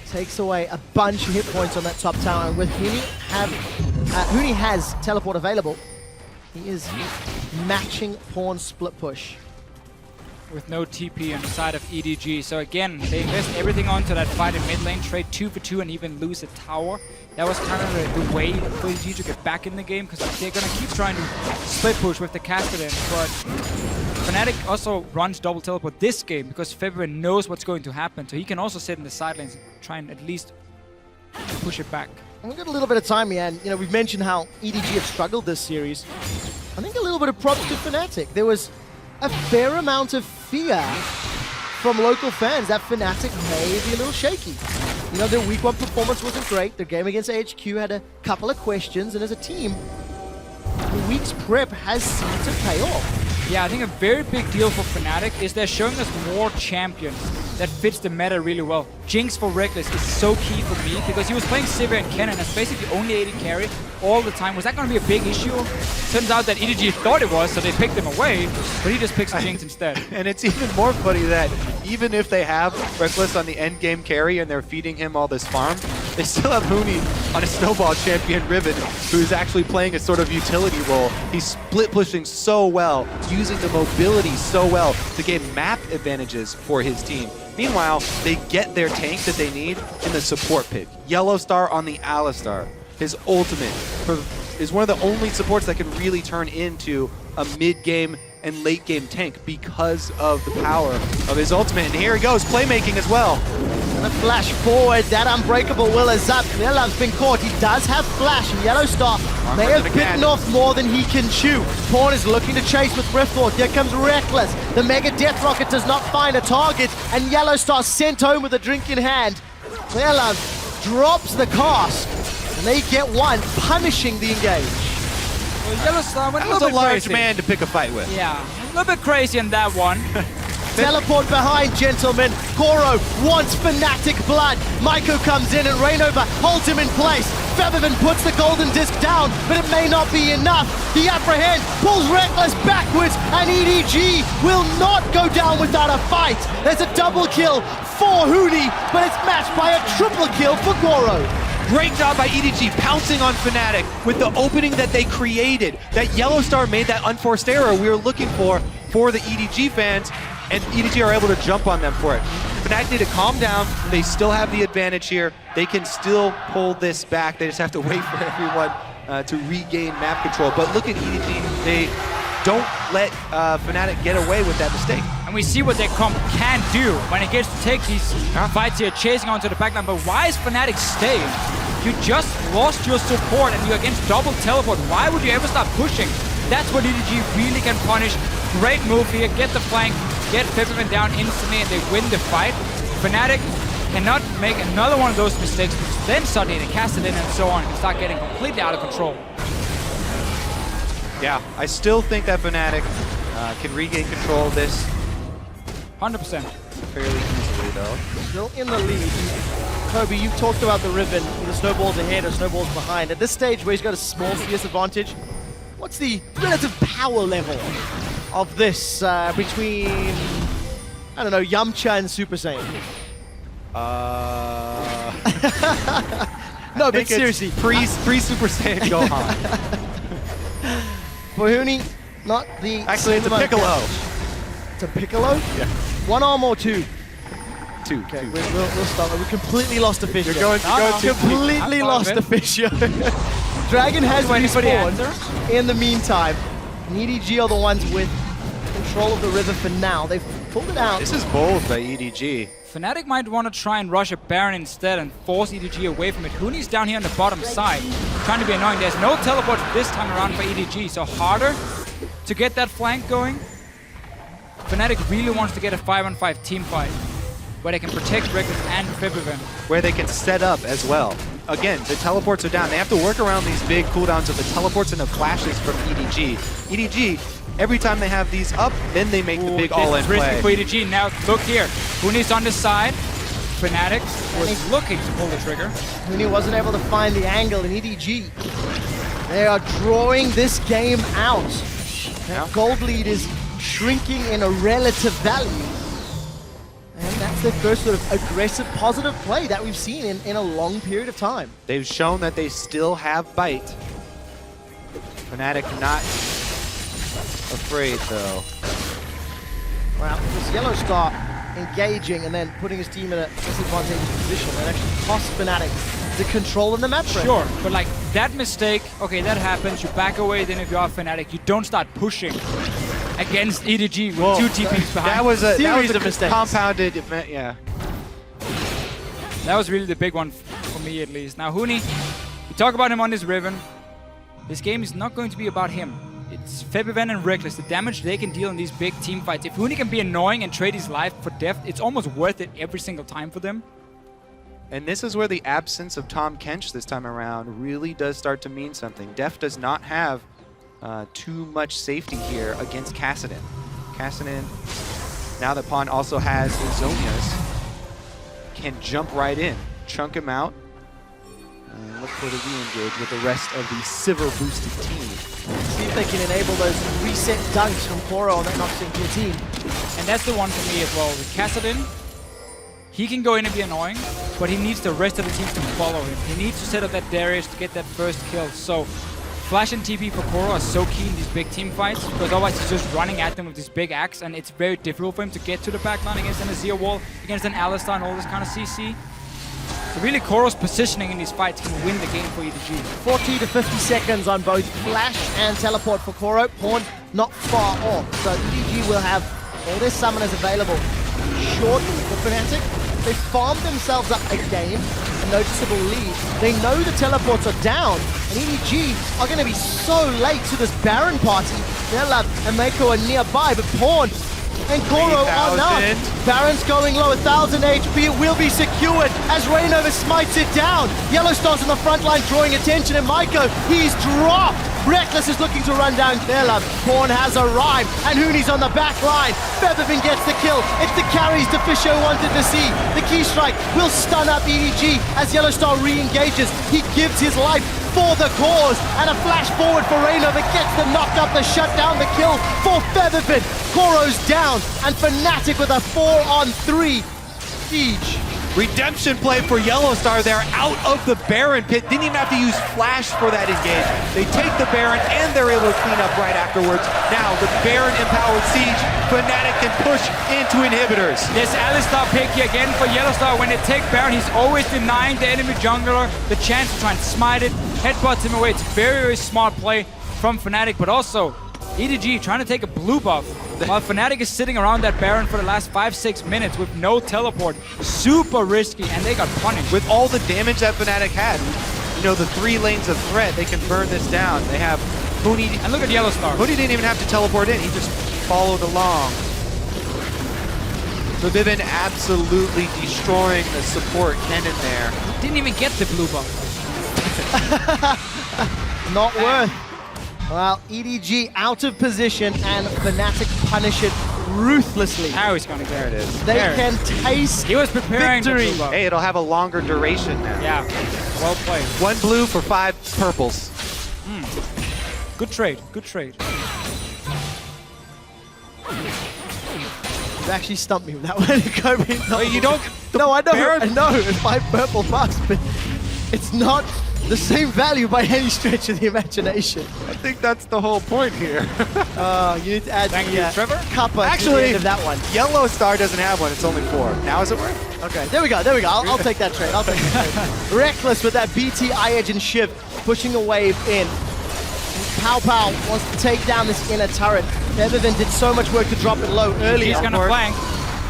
takes away a bunch of hit points on that top tower. And with Huni has teleport available, he is matching Pawn split push. With no TP on the side of EDG. So again, they invest everything onto that fight in mid lane, trade 2 for 2 and even lose a tower. That was kind of the way for EDG to get back in the game, because they're going to keep trying to split push with the Kassadin. But Fnatic also runs double teleport this game because Feathervin knows what's going to happen. So he can also sit in the side lanes and try and at least push it back. And we've got a little bit of time here, and we've mentioned how EDG have struggled this series. I think a little bit of props to Fnatic. There was a fair amount of fear from local fans that Fnatic may be a little shaky. Their week 1 performance wasn't great. Their game against HQ had a couple of questions, and as a team, the week's prep has seemed to pay off. Yeah, I think a very big deal for Fnatic is they're showing us more champions that fits the meta really well. Jinx for Reckless is so key for me because he was playing Sivir and Kennen as basically only AD carry all the time. Was that going to be a big issue? Turns out that EDG thought it was, so they picked him away, but he just picks Jinx instead. And it's even more funny that even if they have Reckless on the end game carry and they're feeding him all this farm, they still have Huni on a snowball champion Riven, who's actually playing a sort of utility role. He's split pushing so well, using the mobility so well to gain map advantages for his team. Meanwhile, they get their tank that they need in the support pick. Yellow Star on the Alistar. His ultimate is one of the only supports that can really turn into a mid-game and late-game tank because of the power of his ultimate. And here he goes, playmaking as well. And a flash forward, that unbreakable will is up. Mila's been caught. He does have flash. Yellow Star may have bitten off more than he can chew. Pawn is looking to chase with Riftward. Here comes Reckless. The Mega Death Rocket does not find a target, and Yellow Star sent home with a drink in hand. Mila drops the cast, and they get one, punishing the engage. Well, Yellow Star went That was a large crazy. man to pick a fight with. Yeah, a little bit crazy in that one. Teleport behind, gentlemen. Koro wants Fnatic blood. Maiko comes in and Rainover holds him in place. Feathervin puts the golden disc down, but it may not be enough. The apprehend pulls Reckless backwards, and EDG will not go down without a fight. There's a double kill for Huni, but it's matched by a triple kill for Koro. Great job by EDG pouncing on Fnatic with the opening that they created. That Yellow Star made that unforced error we were looking for the EDG fans, and EDG are able to jump on them for it. Fnatic need to calm down. They still have the advantage here. They can still pull this back. They just have to wait for everyone to regain map control. But look at EDG. They don't let Fnatic get away with that mistake. And we see what their comp can do when it gets to take these fights here, chasing onto the backline. But why is Fnatic staying? You just lost your support and you're against double teleport. Why would you ever start pushing? That's what EDG really can punish. Great move here, get the flank, get Febiven down instantly, and they win the fight. Fnatic cannot make another one of those mistakes, because then suddenly they cast it in and so on, and start getting completely out of control. Yeah, I still think that Fnatic can regain control of this 100%. fairly easily, though. Still in the lead. Kobe, you talked about the ribbon, the snowballs ahead or snowballs behind. At this stage where he's got a small CS advantage, what's the relative power level of this between, I don't know, Yamcha and Super Saiyan? No, but seriously. Pre-Super Saiyan Gohan. For Huni, not the... Actually, it's a Piccolo. It's a Piccolo? Yeah. One arm or two? Two. Okay, we'll stop. We completely lost the fish. You're going too completely deep. lost the fish. Dragon has respawned in the meantime. And EDG are the ones with control of the river for now. They've pulled it out. This is bold by EDG. Fnatic might want to try and rush a Baron instead and force EDG away from it. Huni's down here on the bottom side, trying to be annoying. There's no teleport this time around for EDG, so harder to get that flank going. Fnatic really wants to get a 5-on-5 team fight, where they can protect Reckless and Febiven. Where they can set up as well. Again, the teleports are down. They have to work around these big cooldowns of the teleports and the flashes from EDG. EDG, every time they have these up, then they make the big all-in play. For EDG. Now, look here. Huni's on the side. Fnatic was looking to pull the trigger. Huni wasn't able to find the angle in EDG. They are drawing this game out. Their gold lead is shrinking in a relative value. And that's their first sort of aggressive, positive play that we've seen in a long period of time. They've shown that they still have bite. Fnatic not afraid, though. Well, this Yellow Star engaging and then putting his team in a disadvantageous position and actually cost Fnatic the control in the map frame. Sure, but like that mistake, okay, that happens. You back away, then if you are Fnatic, you don't start pushing against EDG with two TPs behind. That was a series of mistakes. Compounded event, yeah. That was really the big one for me, at least. Now, Huni, we talk about him on this Riven. This game is not going to be about him. It's Febiven and Reckless, the damage they can deal in these big team fights. If Huni can be annoying and trade his life for death, it's almost worth it every single time for them. And this is where the absence of Tahm Kench this time around really does start to mean something. Def does not have too much safety here against Kassadin. Kassadin, now that Pawn also has his Zonias, can jump right in, chunk him out, and look for the re-engage with the rest of the Sivir boosted team. See if they can enable those reset dunks from Koro on that knocks into your team. And that's the one for me as well. With Kassadin, he can go in and be annoying, but he needs the rest of the team to follow him. He needs to set up that Darius to get that first kill. So Flash and TP for Koro are so key in these big team fights, because otherwise he's just running at them with this big axe, and it's very difficult for him to get to the backline against an Azir wall, against an Alistar and all this kind of CC. So really Koro's positioning in these fights can win the game for EDG. 40 to 50 seconds on both Flash and Teleport for Koro. Pawn not far off, so EDG will have all their summoners available shortly for Fnatic. They farmed themselves up a game, a noticeable lead. They know the teleports are down, and EDG are going to be so late to this Baron party. Nelab and Mako are nearby, but Pawn and Koro are not. Baron's going low, 1000 HP, it will be secured as Rainover smites it down. Yellow Star's on the front line drawing attention, and Maiko, he's dropped. Reckless is looking to run down Nelab. Pawn has arrived, and Huni's on the back line. Febiven gets the kill. It's the carries Defisho wanted to see. The key strike will stun up EDG as Yellow Star re-engages. He gives his life for the cause, and a flash forward for Rainover gets the knock up to shut down the kill for Febiven. Koro's down, and Fnatic with a 4-on-3 siege. Redemption play for Yellow Star there, out of the Baron pit. Didn't even have to use Flash for that engage. They take the Baron, and they're able to clean up right afterwards. Now, the Baron-empowered siege, Fnatic can push into inhibitors. This Alistar pick here again for Yellow Star. When they take Baron, he's always denying the enemy jungler the chance to try and smite it, headbutts him away. It's a very, very smart play from Fnatic, but also EDG trying to take a blue buff while Fnatic is sitting around that Baron for the last 5-6 minutes with no teleport. Super risky, and they got punished. With all the damage that Fnatic had, you know, the 3 lanes of threat, they can burn this down. They have Huni. And look at Yellow Star. Huni didn't even have to teleport in. He just followed along. So Vivin absolutely destroying the support Kennen there. Didn't even get the blue buff. Not worth. Well, EDG out of position and Fnatic punish it ruthlessly. Now he's gonna get it. They can taste He was preparing the victory. blue buff. Hey, it'll have a longer duration now. Yeah, well played. 1 blue for 5 purples. Good trade, good trade. You actually stumped me with that one, Kobe. No, Wait, you don't... No, I know. Baron- I know. 5 purple bucks, but it's not the same value by any stretch of the imagination. I think that's the whole point here. You need to add Thank the you, Trevor. Kappa to the Actually, end of that one. Yellow Star doesn't have one. It's only 4. Now is it worth? Okay, there we go. There we go. I'll take that trade. I'll take that trade. Reckless with that BT, Edge, and Shiv pushing a wave in. Pow Pow wants to take down this inner turret. Feathervin did so much work to drop it low earlier. He's gonna flank.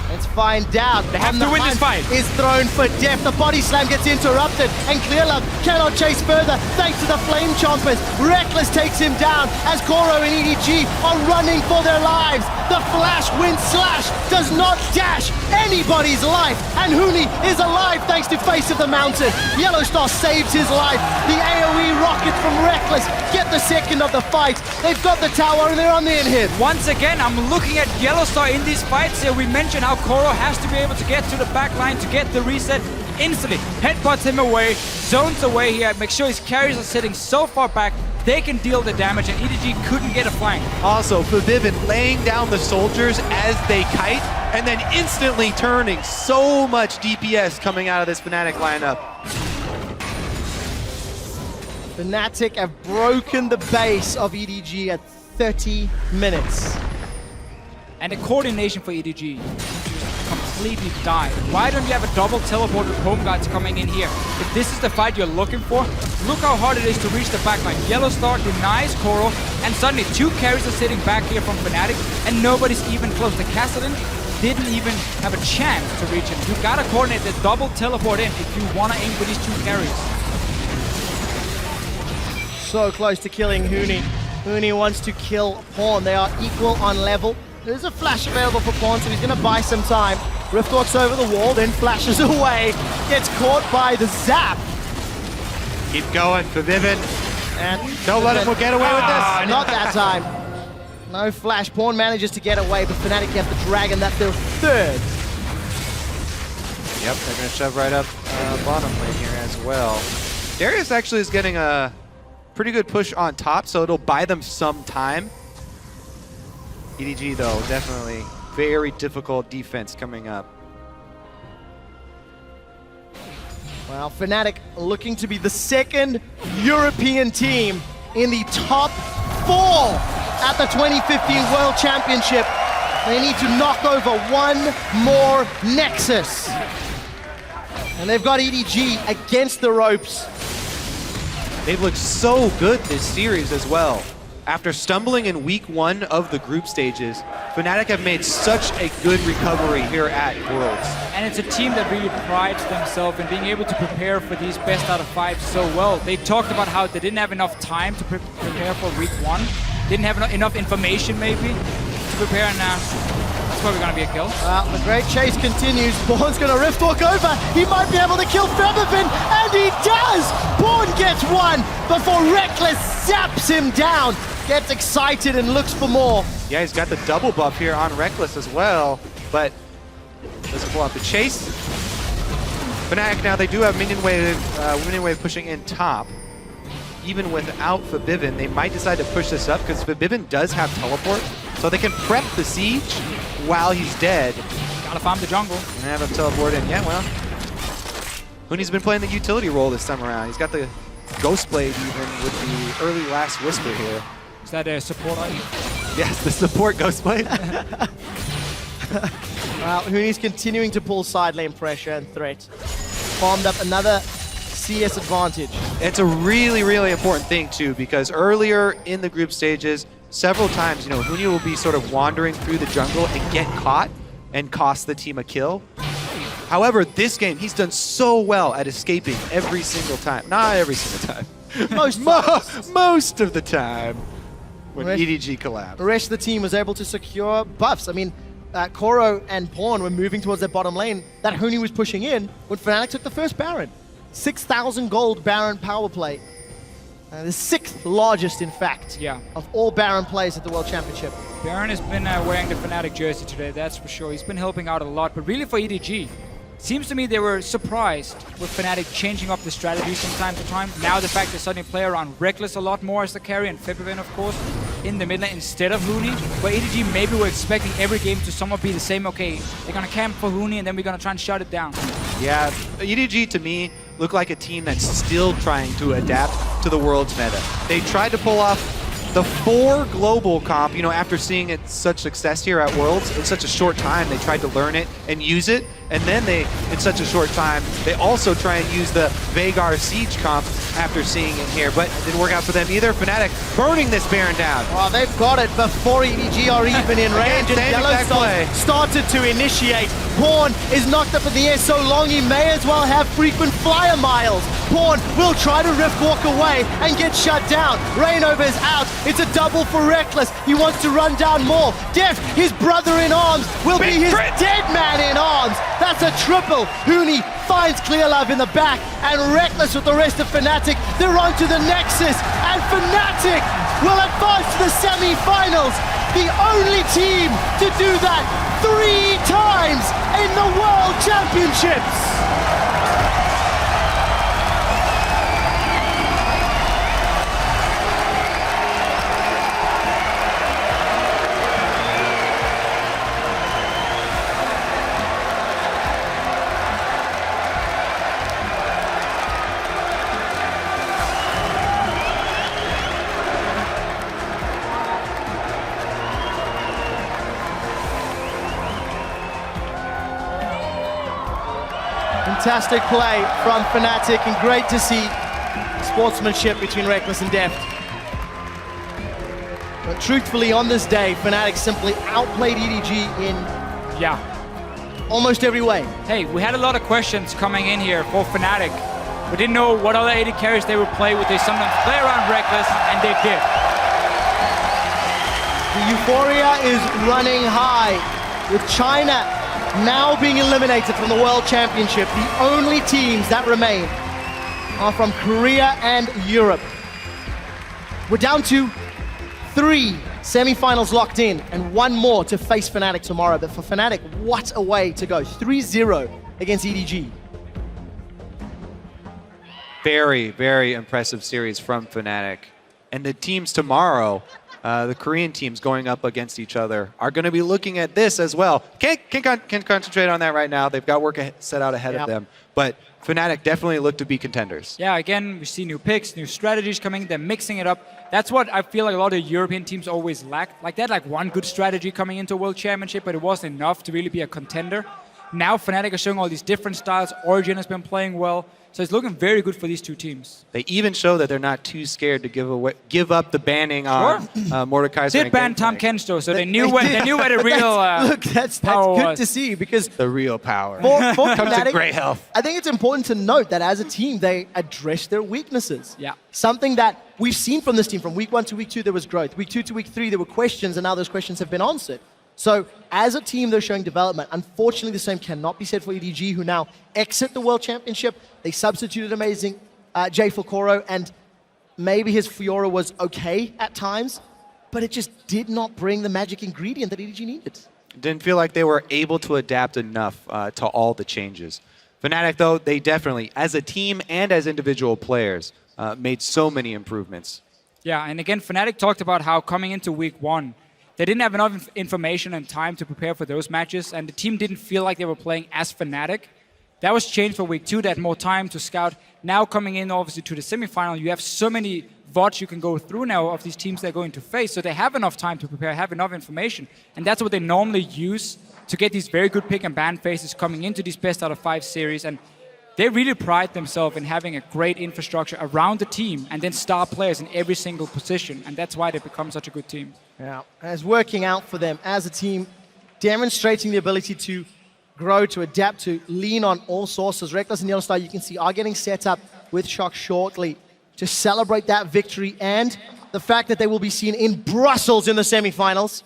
Let's find out. They have And to the win this hunt fight. Is thrown for death. The body slam gets interrupted, and Clearlove cannot chase further thanks to the Flame Chompers. Reckless takes him down as Koro and EDG are running for their lives. The Flash Wind Slash does not dash anybody's life, and Huni is alive thanks to Face of the Mountain. Yellow Star saves his life. The AoE rocket from Reckless get the second of the fight. They've got the tower and they're on the in-hit. Once again, I'm looking at Yellow Star in these fights here. We mentioned how Koro has to be able to get to the back line to get the reset instantly. Headbutts him away, zones away here, make sure his carries are sitting so far back, they can deal the damage, and EDG couldn't get a flank. Also, for Vivin laying down the soldiers as they kite, and then instantly turning. So much DPS coming out of this Fnatic lineup. Fnatic have broken the base of EDG at 30 minutes. And the coordination for EDG completely died. Why don't you have a double teleport with home guards coming in here? If this is the fight you're looking for, look how hard it is to reach the backline. Yellow Star denies Koro, and suddenly 2 carries are sitting back here from Fnatic, and nobody's even close. The Kassadin didn't even have a chance to reach him. You gotta coordinate the double teleport in if you wanna aim for these 2 carries. So close to killing Huni. Huni wants to kill Pawn. They are equal on level. There's a flash available for Pawn, so he's going to buy some time. Rift walks over the wall, then flashes away. Gets caught by the zap. Keep going for Vivin. And Don't let him get away with this. Not that time. No flash. Pawn manages to get away, but Fnatic get the dragon. That's their 3rd. Yep, they're going to shove right up bottom lane here as well. Darius actually is getting a pretty good push on top, so it'll buy them some time. EDG, though, definitely very difficult defense coming up. Well, Fnatic looking to be the 2nd European team in the top 4 at the 2015 World Championship. They need to knock over 1 more Nexus. And they've got EDG against the ropes. They've looked so good this series as well. After stumbling in week 1 of the group stages, Fnatic have made such a good recovery here at Worlds. And it's a team that really prides themselves in being able to prepare for these best out of 5 so well. They talked about how they didn't have enough time to prepare for week 1. Didn't have enough information maybe to prepare, and now that's probably gonna be a kill. Well, the great chase continues. Pawn's gonna rift walk over. He might be able to kill Feathervin, and he does! Pawn gets 1 before Reckless zaps him down. Gets excited and looks for more. Yeah, he's got the double buff here on Reckless as well, but doesn't pull out the chase. Fnatic now, they do have minion wave pushing in top. Even without Fabivin, they might decide to push this up because Fabivin does have teleport, so they can prep the siege while he's dead. Gotta farm the jungle. And have him teleport in. Yeah, well, Huni's been playing the utility role this time around. He's got the Ghost Blade even with the early Last Whisper here. Is that a support item? Yes, the support Ghost Blade. Well, Huni's continuing to pull side lane pressure and threat. Farmed up another CS advantage. It's a really, really important thing too, because earlier in the group stages, several times, Huni will be sort of wandering through the jungle and get caught and cost the team a kill. However, this game, he's done so well at escaping every single time. Not every single time. Most of the time when EDG collapsed. The rest of the team was able to secure buffs. I mean, Koro and Pawn were moving towards their bottom lane. That Huni was pushing in when Fnatic took the first Baron. 6,000 gold Baron power play. The 6th largest, in fact, of all Baron plays at the World Championship. Baron has been wearing the Fnatic jersey today, that's for sure. He's been helping out a lot, but really for EDG, seems to me they were surprised with Fnatic changing up the strategy from time to time. Now the fact they suddenly play around Reckless a lot more as the carry, and Fepivin, of course, in the mid lane instead of Huni, where EDG maybe were expecting every game to somewhat be the same. Okay, they're gonna camp for Huni and then we're gonna try and shut it down. Yeah, EDG to me look like a team that's still trying to adapt to the world's meta. They tried to pull off the 4 global comp, after seeing it such success here at Worlds in such a short time. They tried to learn it and use it, and then in such a short time, they also try and use the Veigar Siege comp after seeing it here, but it didn't work out for them either. Fnatic burning this Baron down. Well, they've got it before EDG are even in range, and Yellowstone started to initiate. Pawn is knocked up in the air so long he may as well have frequent flyer miles. Pawn will try to rift walk away and get shut down. Rainover is out. It's a double for Reckless. He wants to run down more. Deft, his brother in arms, will be his dead man in arms. That's a triple. Huni finds Clear Love in the back, and Reckless with the rest of Fnatic. They're on to the Nexus, and Fnatic will advance to the semi-finals. The only team to do that 3 times in the World Championships. Fantastic play from Fnatic, and great to see sportsmanship between Reckless and Deft. But truthfully, on this day, Fnatic simply outplayed EDG in almost every way. Hey, we had a lot of questions coming in here for Fnatic. We didn't know what other AD carries they would play. Would they sometimes play around Reckless? And they did. The euphoria is running high, with China now being eliminated from the World Championship. The only teams that remain are from Korea and Europe. We're down to 3 semi-finals locked in, and 1 more to face Fnatic tomorrow. But for Fnatic, what a way to go. 3-0 against EDG. Very, very impressive series from Fnatic. And the teams tomorrow, the Korean teams going up against each other, are going to be looking at this as well. Can't concentrate on that right now. They've got work set out ahead of them. But Fnatic definitely look to be contenders. Yeah, again, we see new picks, new strategies coming. They're mixing it up. That's what I feel like a lot of European teams always lacked. Like, they had one good strategy coming into a World Championship, but it wasn't enough to really be a contender. Now Fnatic are showing all these different styles. Origin has been playing well. So it's looking very good for these 2 teams. They even show that they're not too scared to give up the banning on Mordekaiser. Did ban Tahm Kench, so they knew where the real that's power good was. to see, because the real power for comes Fnatic, in great health. I think it's important to note that as a team, they address their weaknesses. Yeah. Something that we've seen from this team from week 1 to week 2, there was growth. Week 2 to week 3, there were questions, and now those questions have been answered. So as a team, they're showing development. Unfortunately, the same cannot be said for EDG, who now exit the World Championship. They substituted amazing Jay for Koro, and maybe his Fiora was okay at times, but it just did not bring the magic ingredient that EDG needed. Didn't feel like they were able to adapt enough to all the changes. Fnatic, though, they definitely, as a team and as individual players, made so many improvements. Yeah, and again, Fnatic talked about how coming into week 1, they didn't have enough information and time to prepare for those matches, and the team didn't feel like they were playing as Fnatic. That was changed for week 2. They had more time to scout. Now coming in, obviously, to the semifinal, you have so many VODs you can go through now of these teams they're going to face, so they have enough time to prepare, have enough information, and that's what they normally use to get these very good pick and ban phases coming into these best out of 5 series. And they really pride themselves in having a great infrastructure around the team and then star players in every single position. And that's why they become such a good team. Yeah, and it's working out for them as a team, demonstrating the ability to grow, to adapt, to lean on all sources. Reckless and Yellowstar, you can see, are getting set up with Shock shortly to celebrate that victory and the fact that they will be seen in Brussels in the semifinals.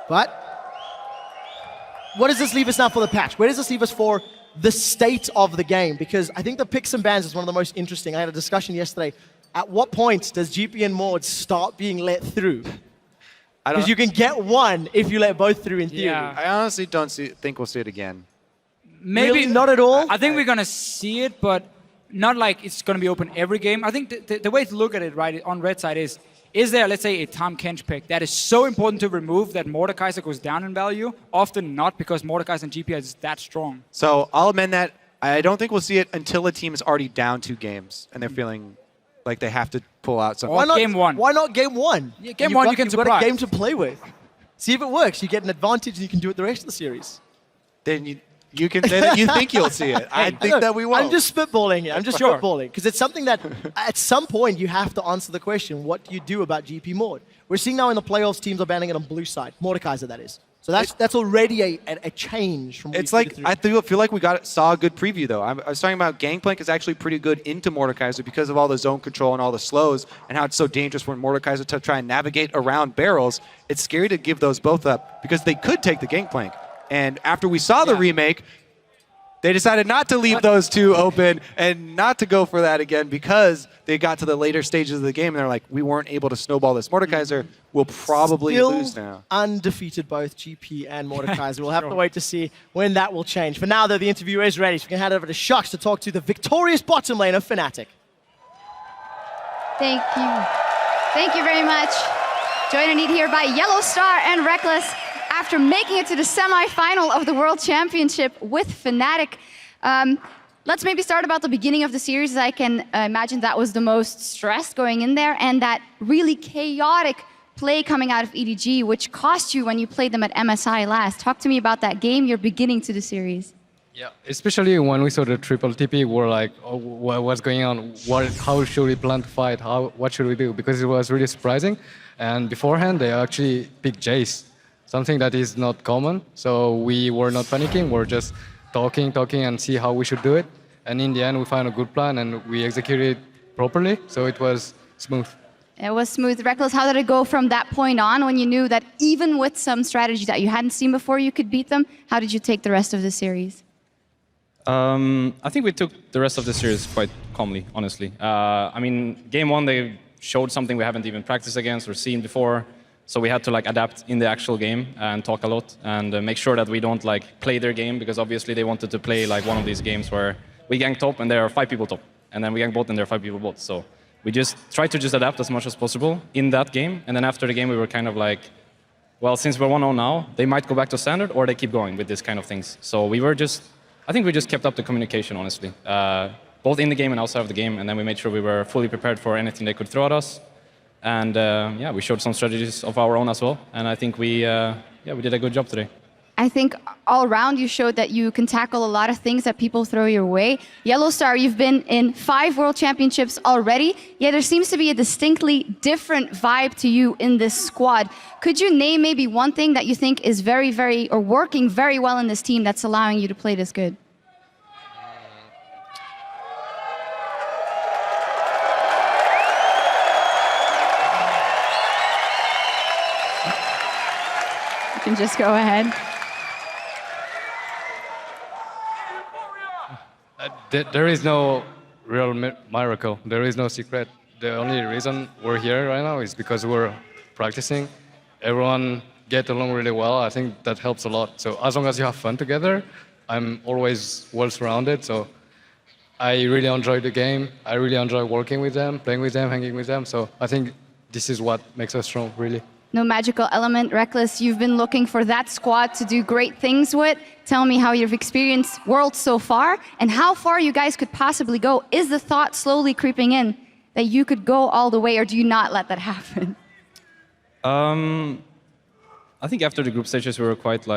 But what does this leave us now for the patch? Where does this leave us for the state of the game? Because I think the picks and bans is one of the most interesting. I had a discussion yesterday. At what point does GP and Mord start being let through? Because you can get one if you let both through in theory. Yeah. I honestly don't think we'll see it again. Maybe Really? Not at all? I think we're going to see it, but not like it's going to be open every game. I think the way to look at it, right, on red side is there, let's say, a Tom Kench pick that is so important to remove that Mordekaiser goes down in value? Often not, because Mordekaiser and GP is that strong. So I'll amend that. I don't think we'll see it until a team is already down 2 games and they're feeling like they have to pull out something. Why not game 1? Why not game 1? Yeah, game 1 you can You've got surprise. a game to play with. See if it works. You get an advantage and you can do it the rest of the series. Then you can say that you think you'll see it. I think that we won't. I'm just spitballing here. I'm just spitballing. Because it's something that at some point you have to answer the question, what do you do about GP Mord? We're seeing now in the playoffs teams are banning it on blue side. Mordekaiser, that is. So that's already a change from what It's like, I feel like we saw a good preview, though. I was talking about Gangplank is actually pretty good into Mordekaiser because of all the zone control and all the slows and how it's so dangerous when Mordekaiser to try and navigate around barrels. It's scary to give those both up because they could take the Gangplank. And after we saw the remake, they decided not to leave those 2 open and not to go for that again because they got to the later stages of the game and they're like, we weren't able to snowball this. Mordekaiser will probably lose now. Undefeated both GP and Mordekaiser. We'll have to wait to see when that will change. For now, though, the interview is ready. So we can head over to Shocks to talk to the victorious bottom lane of Fnatic. Thank you. Thank you very much. Joined and here by Yellowstar and Reckless after making it to the semi-final of the World Championship with Fnatic. Let's maybe start about the beginning of the series. I can imagine that was the most stress going in there and that really chaotic play coming out of EDG, which cost you when you played them at MSI last. Talk to me about that game, your beginning to the series. Yeah, especially when we saw the triple TP, we're like, oh, what's going on? How should we plan to fight? What should we do? Because it was really surprising. And beforehand, they actually picked Jace, something that is not common. So we were not panicking. We're just talking, and see how we should do it. And in the end, we found a good plan and we executed it properly. So it was smooth. It was smooth. Reckless, how did it go from that point on when you knew that even with some strategy that you hadn't seen before, you could beat them? How did you take the rest of the series? I think we took the rest of the series quite calmly, honestly. I mean, game 1, they showed something we haven't even practiced against or seen before. So we had to adapt in the actual game and talk a lot and make sure that we don't play their game, because obviously they wanted to play one of these games where we gank top and there are 5 people top, and then we gank bot and there are 5 people bot. So we just tried to adapt as much as possible in that game, and then after the game we were kind of well, since we're 1-0 now, they might go back to standard or they keep going with this kind of things. So we were I think we just kept up the communication, honestly, both in the game and outside of the game, and then we made sure we were fully prepared for anything they could throw at us. And yeah, we showed some strategies of our own as well, and I think we did a good job today. I think all around you showed that you can tackle a lot of things that people throw your way. Yellowstar, you've been in 5 World Championships already, yet there seems to be a distinctly different vibe to you in this squad. Could you name maybe one thing that you think is or working very well in this team that's allowing you to play this good? You can just go ahead. There is no real miracle. There is no secret. The only reason we're here right now is because we're practicing. Everyone get along really well. I think that helps a lot. So as long as you have fun together, I'm always well surrounded. So I really enjoy the game. I really enjoy working with them, playing with them, hanging with them. So I think this is what makes us strong, really. No magical element. Reckless, you've been looking for that squad to do great things with. Tell me how you've experienced Worlds so far and how far you guys could possibly go. Is the thought slowly creeping in that you could go all the way, or do you not let that happen? I think after the group stages we were quite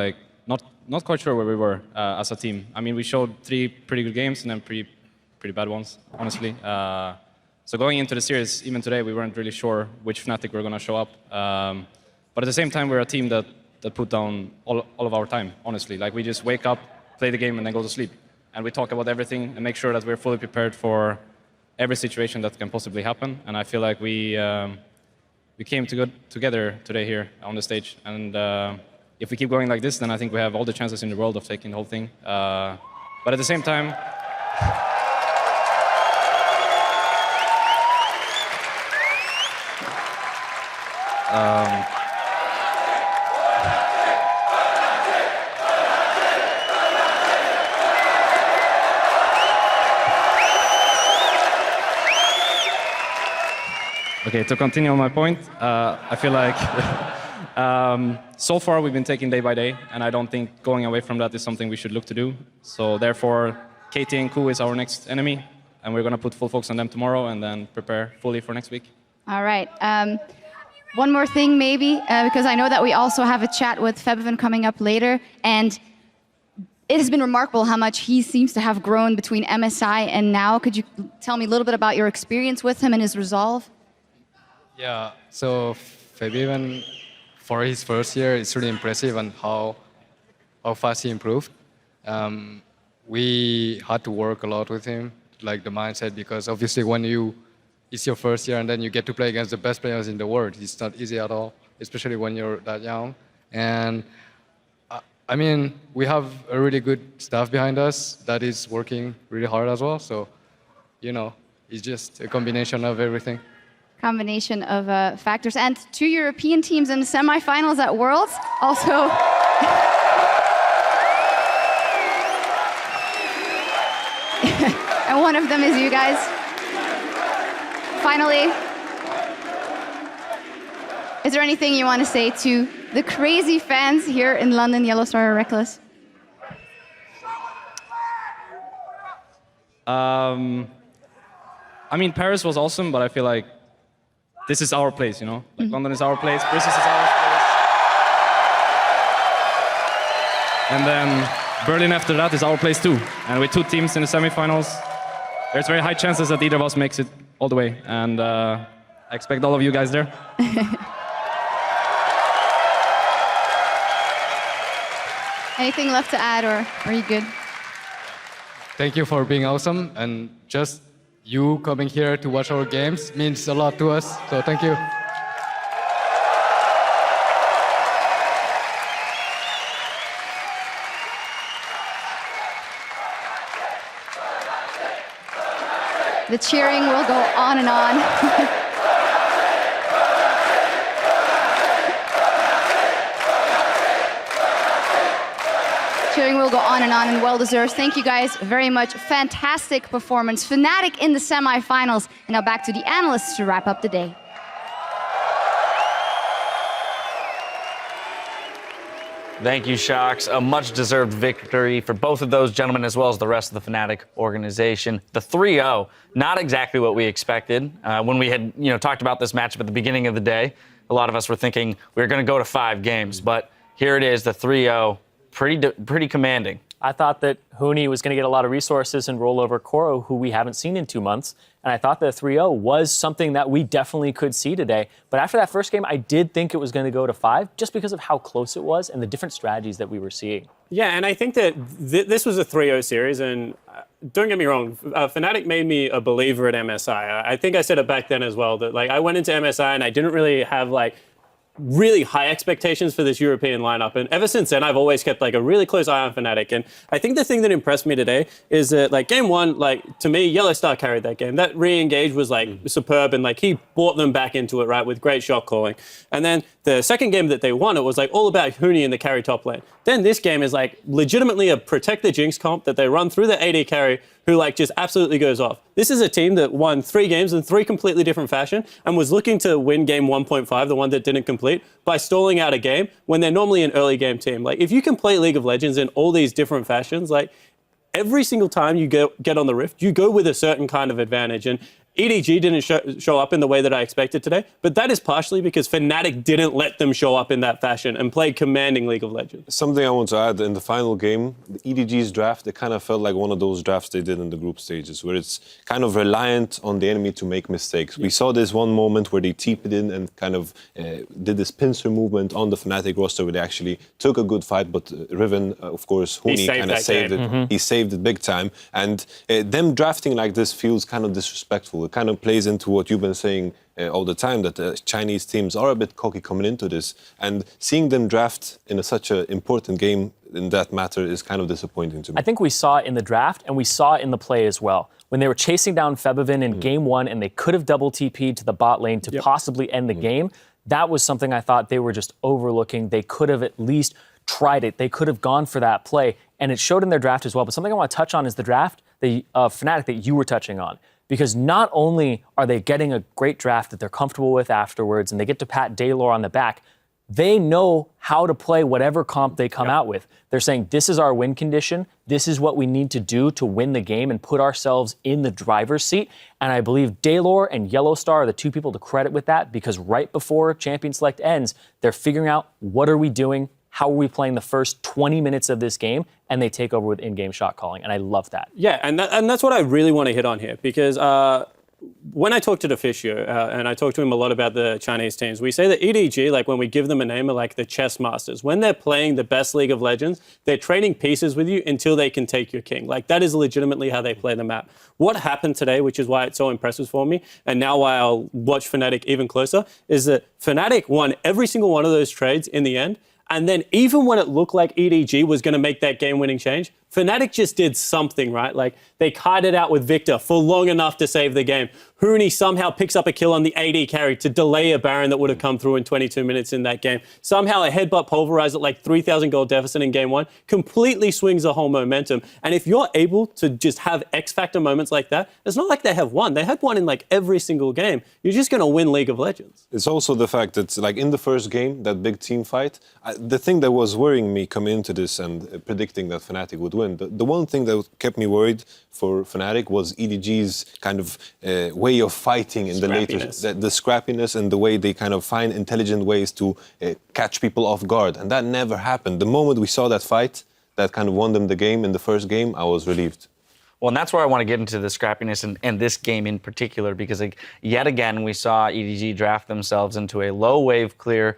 not quite sure where we were as a team. I mean, we showed 3 pretty good games and then pretty bad ones, honestly. So going into the series, even today, we weren't really sure which Fnatic were going to show up. But at the same time, we're a team that put down all of our time, honestly. Like, we just wake up, play the game, and then go to sleep. And we talk about everything and make sure that we're fully prepared for every situation that can possibly happen. And I feel like we came together today here on the stage. And if we keep going like this, then I think we have all the chances in the world of taking the whole thing. But at the same time, okay, to continue on my point, I feel like so far we've been taking day by day, and I don't think going away from that is something we should look to do. So therefore, KT and Ku is our next enemy, and we're going to put full focus on them tomorrow and then prepare fully for next week. All right. One more thing, maybe, because I know that we also have a chat with Febiven coming up later, and it has been remarkable how much he seems to have grown between MSI and now. Could you tell me a little bit about your experience with him and his resolve? Yeah, so Febiven, for his first year, it's really impressive on how fast he improved. We had to work a lot with him, like the mindset, because obviously when it's your first year and then you get to play against the best players in the world, it's not easy at all, especially when you're that young. And I mean, we have a really good staff behind us that is working really hard as well. So, you know, it's just a combination of everything. Combination of factors. And 2 European teams in the semifinals at Worlds. Also, and one of them is you guys. Finally, is there anything you want to say to the crazy fans here in London, Yellow Star or Reckless? I mean, Paris was awesome, but I feel like this is our place, you know? Like, London is our place, Brussels is our place. And then Berlin after that is our place too. And with 2 teams in the semifinals, there's very high chances that either of us makes it all the way. And I expect all of you guys there. Anything left to add, or are you good? Thank you for being awesome, and just you coming here to watch our games means a lot to us, so thank you. The cheering will go on and on. Cheering will go on and well-deserved. Thank you guys very much. Fantastic performance. Fnatic in the semifinals. And now back to the analysts to wrap up the day. Thank you, Shocks. A much-deserved victory for both of those gentlemen, as well as the rest of the Fnatic organization. The 3-0, not exactly what we expected. When we had talked about this matchup at the beginning of the day, a lot of us were thinking we were going to go to 5 games. But here it is, the 3-0, pretty commanding. I thought that Huni was going to get a lot of resources and roll over Koro, who we haven't seen in 2 months. And I thought that 3-0 was something that we definitely could see today. But after that first game, I did think it was going to go to 5, just because of how close it was and the different strategies that we were seeing. Yeah, and I think that this was a 3-0 series, and don't get me wrong, Fnatic made me a believer at MSI. I think I said it back then as well, that I went into MSI and I didn't really have really high expectations for this European lineup. And ever since then, I've always kept a really close eye on Fnatic. And I think the thing that impressed me today is that game 1, to me, Yellow Star carried that game. That re-engage was superb, and he brought them back into it, right, with great shot calling. And then the second game that they won, it was all about Huni in the carry top lane. Then this game is legitimately a protect the Jinx comp that they run through the AD carry, who just absolutely goes off. This is a team that won 3 games in 3 completely different fashion and was looking to win game 1.5, the one that didn't complete, by stalling out a game when they're normally an early game team. If you can play League of Legends in all these different fashions, every single time you get on the Rift, you go with a certain kind of advantage. And EDG didn't show up in the way that I expected today, but that is partially because Fnatic didn't let them show up in that fashion and play commanding League of Legends. Something I want to add, in the final game, the EDG's draft, it kind of felt like one of those drafts they did in the group stages, where it's kind of reliant on the enemy to make mistakes. We saw this one moment where they TP'd in and kind of did this pincer movement on the Fnatic roster where they actually took a good fight, but Riven, of course, Huni kind of saved it. He saved it big time. And them drafting like this feels kind of disrespectful. It kind of plays into what you've been saying all the time, that Chinese teams are a bit cocky coming into this. And seeing them draft in such an important game in that matter is kind of disappointing to me. I think we saw it in the draft and we saw it in the play as well. When they were chasing down Febiven in game 1 and they could have double TP'd to the bot lane to possibly end the game, that was something I thought they were just overlooking. They could have at least tried it. They could have gone for that play. And it showed in their draft as well. But something I want to touch on is the draft, the Fnatic that you were touching on. Because not only are they getting a great draft that they're comfortable with afterwards and they get to pat Daylor on the back, they know how to play whatever comp they come out with. They're saying, this is our win condition. This is what we need to do to win the game and put ourselves in the driver's seat. And I believe Daylor and Yellowstar are the two people to credit with that, because right before Champion Select ends, they're figuring out what are we doing, how are we playing the first 20 minutes of this game, and they take over with in-game shot calling, and I love that. Yeah, and that's what I really want to hit on here, because when I talk to Deficio, and I talk to him a lot about the Chinese teams, we say that EDG, like when we give them a name, are like the chess masters. When they're playing the best League of Legends, they're trading pieces with you until they can take your king. Like that is legitimately how they play the map. What happened today, which is why it's so impressive for me, and now why I'll watch Fnatic even closer, is that Fnatic won every single one of those trades in the end. And then even when it looked like EDG was going to make that game-winning change, Fnatic just did something, right? Like they kited out with Victor for long enough to save the game. Huni somehow picks up a kill on the AD carry to delay a Baron that would have come through in 22 minutes in that game. Somehow a headbutt pulverized at like 3,000 gold deficit in game 1 completely swings the whole momentum. And if you're able to just have X-factor moments like that, it's not like they have one. They had one in like every single game. You're just going to win League of Legends. It's also the fact that like in the first game, that big team fight, the thing that was worrying me coming into this and predicting that Fnatic would win, the one thing that kept me worried for Fnatic was EDG's kind of way of fighting in the later, the scrappiness and the way they kind of find intelligent ways to catch people off guard. And that never happened. The moment we saw that fight that kind of won them the game in the first game, I was relieved. Well, and that's where I want to get into the scrappiness and this game in particular, because like, yet again, we saw EDG draft themselves into a low wave clear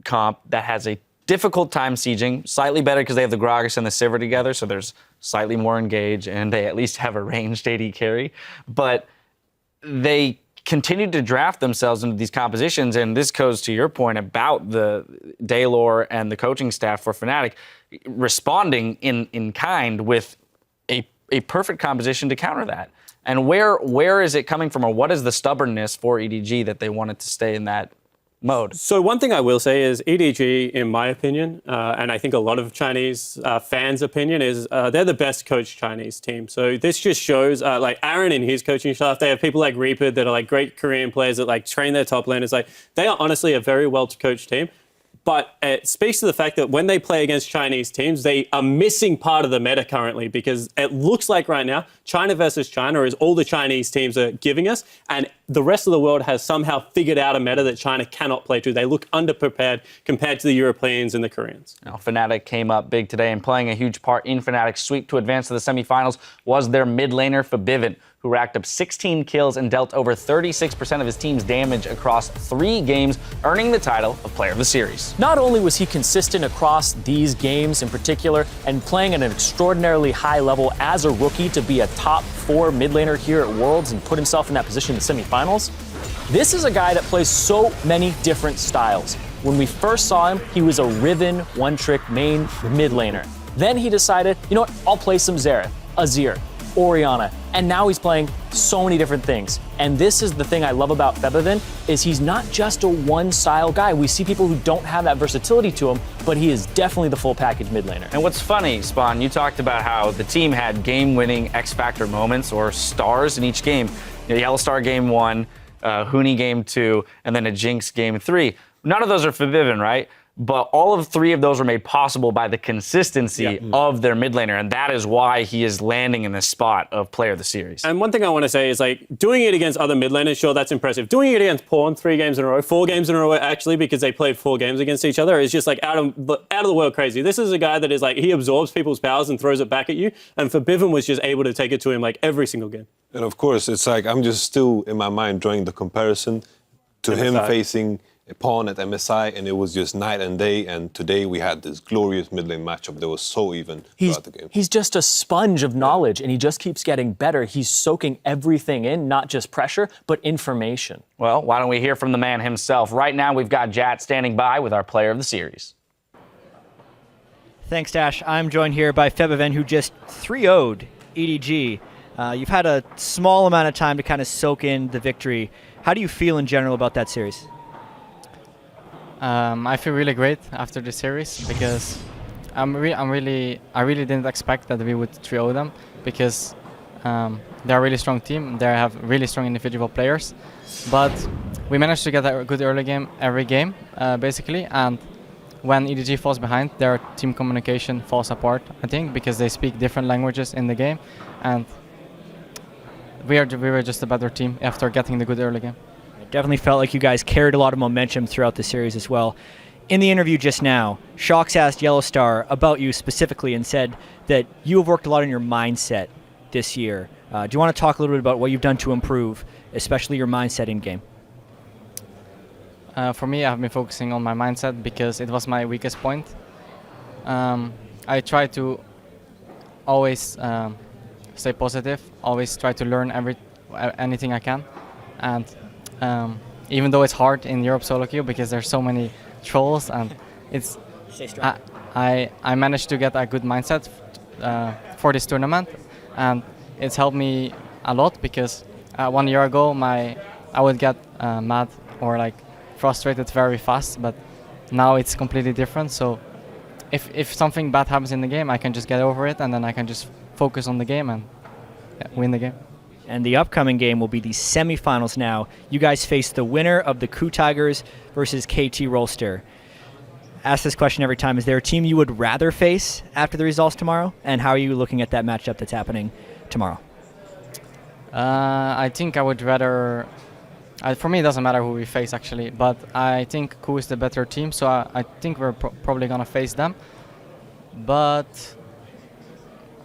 comp that has a difficult time sieging, slightly better because they have the Gragas and the Sivir together, so there's slightly more engage, and they at least have a ranged AD carry. But they continued to draft themselves into these compositions, and this goes to your point about the Daylor and the coaching staff for Fnatic responding in kind with a perfect composition to counter that. And where is it coming from, or what is the stubbornness for EDG that they wanted to stay in that mode? So one thing I will say is EDG, in my opinion, and I think a lot of Chinese fans' opinion, is they're the best coached Chinese team. So this just shows, like Aaron and his coaching staff, they have people like Reaper that are like great Korean players that like train their top laners. Like they are honestly a very well-coached team. But it speaks to the fact that when they play against Chinese teams, they are missing part of the meta currently, because it looks like right now, China versus China is all the Chinese teams are giving us, and the rest of the world has somehow figured out a meta that China cannot play to. They look underprepared compared to the Europeans and the Koreans. Now, Fnatic came up big today, and playing a huge part in Fnatic's sweep to advance to the semifinals was their mid laner Febiven, who racked up 16 kills and dealt over 36% of his team's damage across 3 games, earning the title of Player of the Series. Not only was he consistent across these games in particular and playing at an extraordinarily high level as a rookie to be a top 4 mid laner here at Worlds and put himself in that position in the semifinals, this is a guy that plays so many different styles. When we first saw him, he was a Riven one-trick main mid laner. Then he decided, you know what, I'll play some Xerath, Azir, Orianna, and now he's playing so many different things. And this is the thing I love about Febiven, is he's not just a one-style guy. We see people who don't have that versatility to him, but he is definitely the full package mid laner. And what's funny, Spawn, you talked about how the team had game-winning X-Factor moments or stars in each game. You know, Yellowstar game 1, Huni game 2, and then a Jinx game 3. None of those are Febiven, right? but all of 3 of those were made possible by the consistency of their mid laner, and that is why he is landing in this spot of Player of the Series. And one thing I want to say is, like, doing it against other mid laners, sure, that's impressive. Doing it against Pawn 3 games in a row, 4 games in a row actually, because they played 4 games against each other, is just like out of the world crazy. This is a guy that is like, he absorbs people's powers and throws it back at you, and for Bivin was just able to take it to him like every single game. And of course, it's like I'm just still in my mind drawing the comparison to him facing a Pawn at MSI, and it was just night and day. And today we had this glorious mid lane matchup that was so even throughout the game. He's just a sponge of knowledge, and he just keeps getting better. He's soaking everything in, not just pressure, but information. Well, why don't we hear from the man himself? Right now, we've got Jat standing by with our Player of the Series. Thanks, Dash. I'm joined here by Febiven, who just 3-0'd EDG. You've had a small amount of time to kind of soak in the victory. How do you feel in general about that series? I feel really great after the series because I really didn't expect that we would 3-0 them because they're a really strong team. They have really strong individual players, but we managed to get a good early game every game, basically. And when EDG falls behind, their team communication falls apart, I think, because they speak different languages in the game, and we were just a better team after getting the good early game. It definitely felt like you guys carried a lot of momentum throughout the series as well. In the interview just now, Shox asked Yellowstar about you specifically and said that you have worked a lot on your mindset this year. Do you want to talk a little bit about what you've done to improve, especially your mindset in game? For me, I've been focusing on my mindset because it was my weakest point. I try to always stay positive, always try to learn anything I can, and even though it's hard in Europe solo queue because there's so many trolls, and it's I managed to get a good mindset for this tournament, and it's helped me a lot because 1 year ago I would get mad or like frustrated very fast, but now it's completely different. So if something bad happens in the game, I can just get over it, and then I can just focus on the game and win the game. And the upcoming game will be the semifinals now. You guys face the winner of the Coup Tigers versus KT Rolster. Ask this question every time. Is there a team you would rather face after the results tomorrow? And how are you looking at that matchup that's happening tomorrow? I think I would rather... for me, it doesn't matter who we face, actually. But I think Coup is the better team, so I think we're probably going to face them. But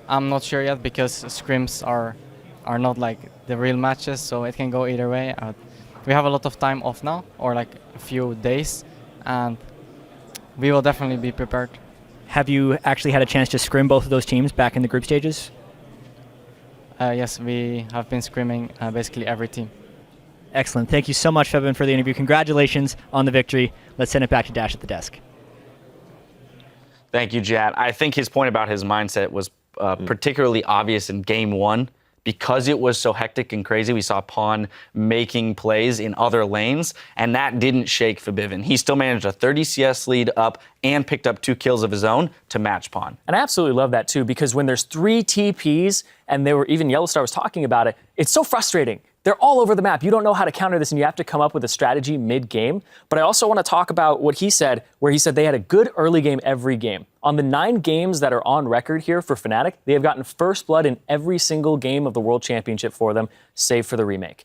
I'm not sure yet because scrims are not like the real matches, so it can go either way. We have a lot of time off now, or like a few days, and we will definitely be prepared. Have you actually had a chance to scrim both of those teams back in the group stages? Yes, we have been scrimming basically every team. Excellent. Thank you so much, Febin, for the interview. Congratulations on the victory. Let's send it back to Dash at the desk. Thank you, Jat. I think his point about his mindset was particularly obvious in game 1. Because it was so hectic and crazy, we saw Pawn making plays in other lanes, and that didn't shake Febiven. He still managed a 30 CS lead up and picked up 2 kills of his own to match Pawn. And I absolutely love that too, because when there's 3 TPs, and even Yellowstar was talking about it, it's so frustrating. They're all over the map. You don't know how to counter this, and you have to come up with a strategy mid-game. But I also want to talk about what he said, where he said they had a good early game every game. On the 9 games that are on record here for Fnatic, they have gotten first blood in every single game of the World Championship for them, save for the remake.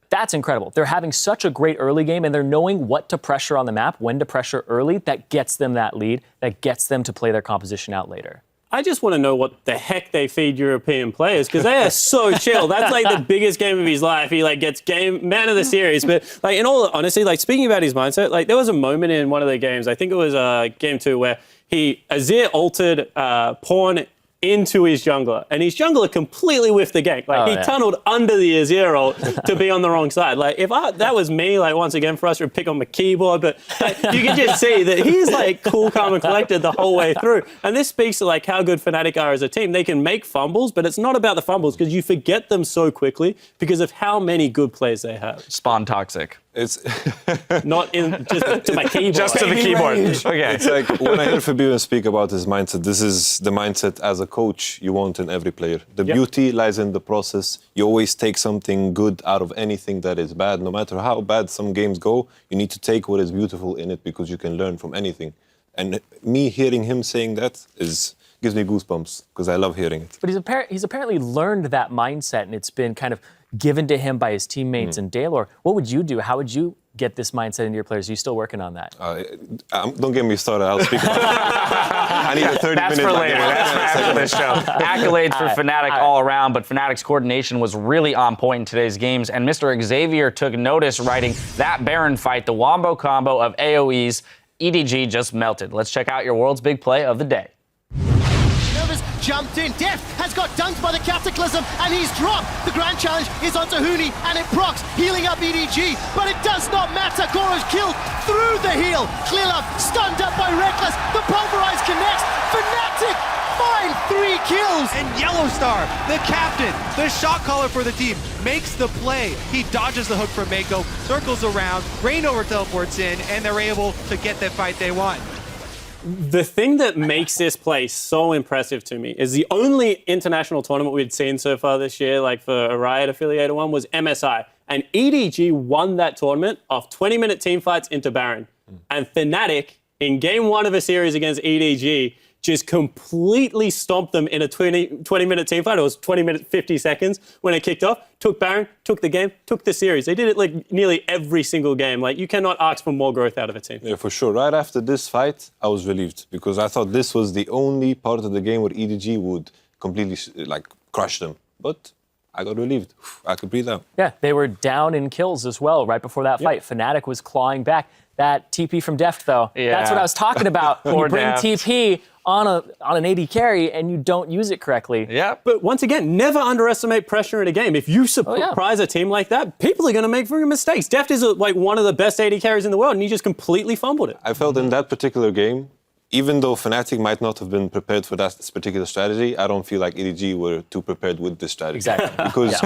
That's incredible. They're having such a great early game, and they're knowing what to pressure on the map, when to pressure early. That gets them that lead, that gets them to play their composition out later. I just want to know what the heck they feed European players, because they are so chill. That's like the biggest game of his life. He like gets man of the series. But like in all honesty, like speaking about his mindset, like there was a moment in one of the games, I think it was game 2, where Azir altered Pawn into his jungler, and his jungler completely whiffed the gank. Like he tunneled under the Azir ult to be on the wrong side. Like if that was me, like once again frustrated, pick on my keyboard, but like, you can just see that he's like cool, calm, and collected the whole way through. And this speaks to like how good Fnatic are as a team. They can make fumbles, but it's not about the fumbles because you forget them so quickly because of how many good players they have. Spawn toxic. It's Not in just to my keyboard. Just to the keyboard. Okay. It's like when I hear Fabian speak about his mindset, this is the mindset as a coach you want in every player. The beauty lies in the process. You always take something good out of anything that is bad. No matter how bad some games go, you need to take what is beautiful in it because you can learn from anything. And me hearing him saying that gives me goosebumps because I love hearing it. But he's apparently learned that mindset, and it's been kind of given to him by his teammates and Daylor. What would you do? How would you get this mindset into your players? Are you still working on that? Don't get me started. I'll speak about it. I need a 30 That's minutes. for later. That's for after this show. Accolades for Fnatic all around, but Fnatic's coordination was really on point in today's games, and Mr. Xavier took notice, writing, "That Baron fight, the wombo combo of AoEs, EDG just melted." Let's check out your world's big play of the day. Jumped in. Def has got dunked by the Cataclysm, and he's dropped. The grand challenge is onto Huni, and it procs, healing up EDG, but it does not matter. Goro's killed through the heel. Clearlove stunned up by Reckless. The Pulverize connects. Fnatic find 3 kills. And Yellowstar, the captain, the shot caller for the team, makes the play. He dodges the hook from Mako, circles around, Reignover teleports in, and they're able to get the fight they want. The thing that makes this play so impressive to me is the only international tournament we'd seen so far this year, like for a Riot affiliated one, was MSI. And EDG won that tournament off 20-minute team fights into Baron. And Fnatic, in game 1 of a series against EDG, just completely stomped them in a 20-minute team fight. It was 20 minutes, 50 seconds when it kicked off. Took Baron, took the game, took the series. They did it like nearly every single game. Like, you cannot ask for more growth out of a team. Yeah, for sure. Right after this fight, I was relieved because I thought this was the only part of the game where EDG would completely crush them. But I got relieved. I could breathe out. Yeah, they were down in kills as well right before that fight. Fnatic was clawing back. That TP from Deft, though, that's what I was talking about. When you bring TP on an AD carry and you don't use it correctly. Yeah. But once again, never underestimate pressure in a game. If you surprise a team like that, people are going to make freaking mistakes. Deft is like one of the best AD carries in the world, and he just completely fumbled it. I felt in that particular game, even though Fnatic might not have been prepared for this particular strategy, I don't feel like EDG were too prepared with this strategy. Exactly. Because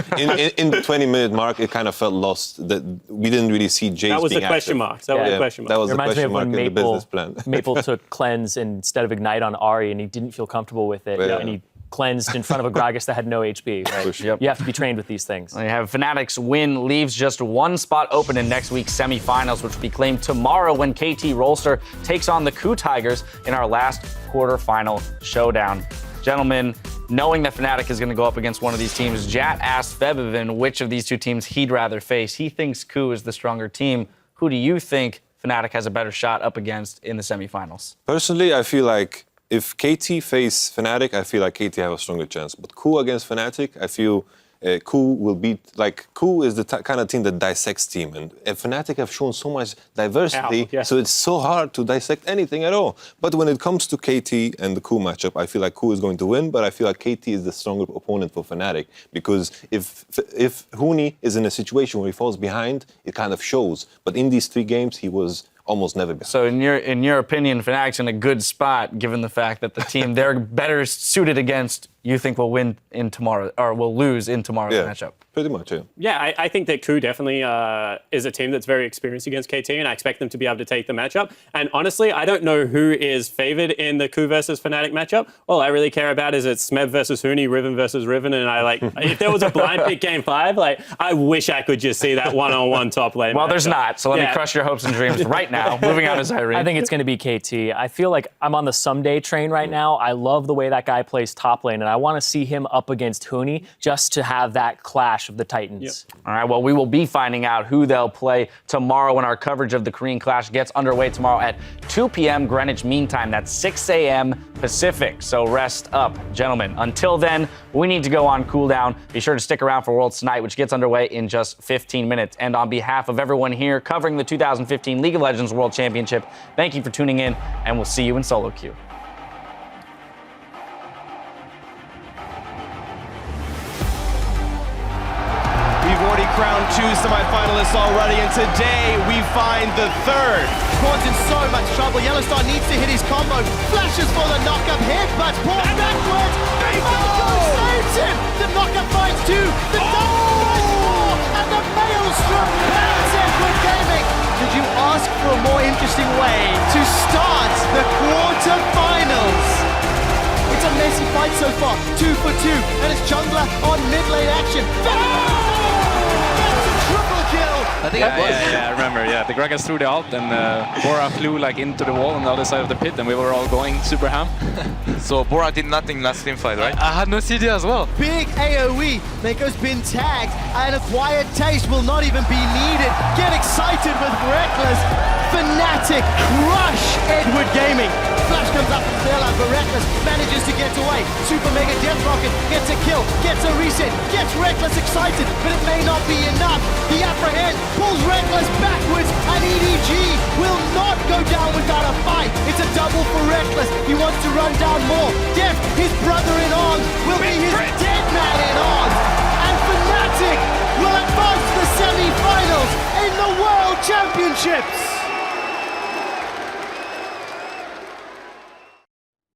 in the 20-minute mark, it kind of felt lost. That we didn't really see Jace being That was the question active. mark. That was the question mark. That was It the reminds me question of mark when in the business plan. Maple took cleanse instead of ignite on Ahri, and he didn't feel comfortable with it, and he cleansed in front of a Gragas that had no HP. Right? Sure. You have to be trained with these things. You have Fnatic's win leaves just one spot open in next week's semifinals, which will be claimed tomorrow when KT Rolster takes on the Coup Tigers in our last quarterfinal showdown. Gentlemen, knowing that Fnatic is going to go up against one of these teams, Jat asked Febivin which of these two teams he'd rather face. He thinks Coup is the stronger team. Who do you think Fnatic has a better shot up against in the semifinals? Personally, I feel like if KT face Fnatic, I feel like KT have a stronger chance. But Coup against Fnatic, I feel Coup will beat. Like, Coup is the kind of team that dissects team, and Fnatic have shown so much diversity, so it's so hard to dissect anything at all. But when it comes to KT and the Coup matchup, I feel like Coup is going to win, but I feel like KT is the stronger opponent for Fnatic, because if Huni is in a situation where he falls behind, it kind of shows. But in these 3 games, he was almost never behind. So in your opinion, Fnatic's in a good spot, given the fact that the team they're better suited against, you think will win in tomorrow, or will lose in tomorrow's matchup? Pretty much, yeah. Yeah, I think that Coup definitely is a team that's very experienced against KT, and I expect them to be able to take the matchup. And honestly, I don't know who is favored in the Coup versus Fnatic matchup. All I really care about is it's Smeb versus Huni, Riven versus Riven, and I if there was a blind pick game 5, I wish I could just see that one-on-one top lane. Well, matchup. there's not, so let me crush your hopes and dreams right now. Moving on to Zyrene. I think it's going to be KT. I feel like I'm on the someday train right now. I love the way that guy plays top lane, and I want to see him up against Huni just to have that clash of the Titans. Yep. All right, well, we will be finding out who they'll play tomorrow when our coverage of the Korean Clash gets underway tomorrow at 2 p.m. Greenwich Mean Time. That's 6 a.m. Pacific, so rest up, gentlemen. Until then, we need to go on cooldown. Be sure to stick around for Worlds Tonight, which gets underway in just 15 minutes. And on behalf of everyone here covering the 2015 League of Legends World Championship, thank you for tuning in, and we'll see you in solo queue. We've already crowned 2 semifinalists already, and today we find the 3rd. Corn's in so much trouble. Yellowstar needs to hit his combo. Flashes for the knockup hit, but Paul backwards. Mako saves him. The knockup finds two. The double finds four. And the maelstrom lands Edward Gaming. Did you ask for a more interesting way to start the quarterfinals? It's a messy fight so far. 2 for 2. And it's Jungler on mid-lane action. That's a triple kill. I think I remember. Yeah, the Gragas threw the ult, and Bora flew like into the wall on the other side of the pit, and we were all going super ham. So Bora did nothing last team fight, right? I had no CD as well. Big AoE. Mako's been tagged, and a quiet taste will not even be needed. Get excited with Reckless. Fnatic crush Edward Gaming. Flash comes up from bailout, but Reckless manages to get away. Super Mega Death Rocket gets a kill, gets a reset, gets Reckless excited, but it may not be enough. The apprehend pulls Reckless backwards, and EDG will not go down without a fight. It's a double for Reckless. He wants to run down more. Def, his brother in arms, will be his dead man in arms. And Fnatic will advance to the semi-finals in the World Championships.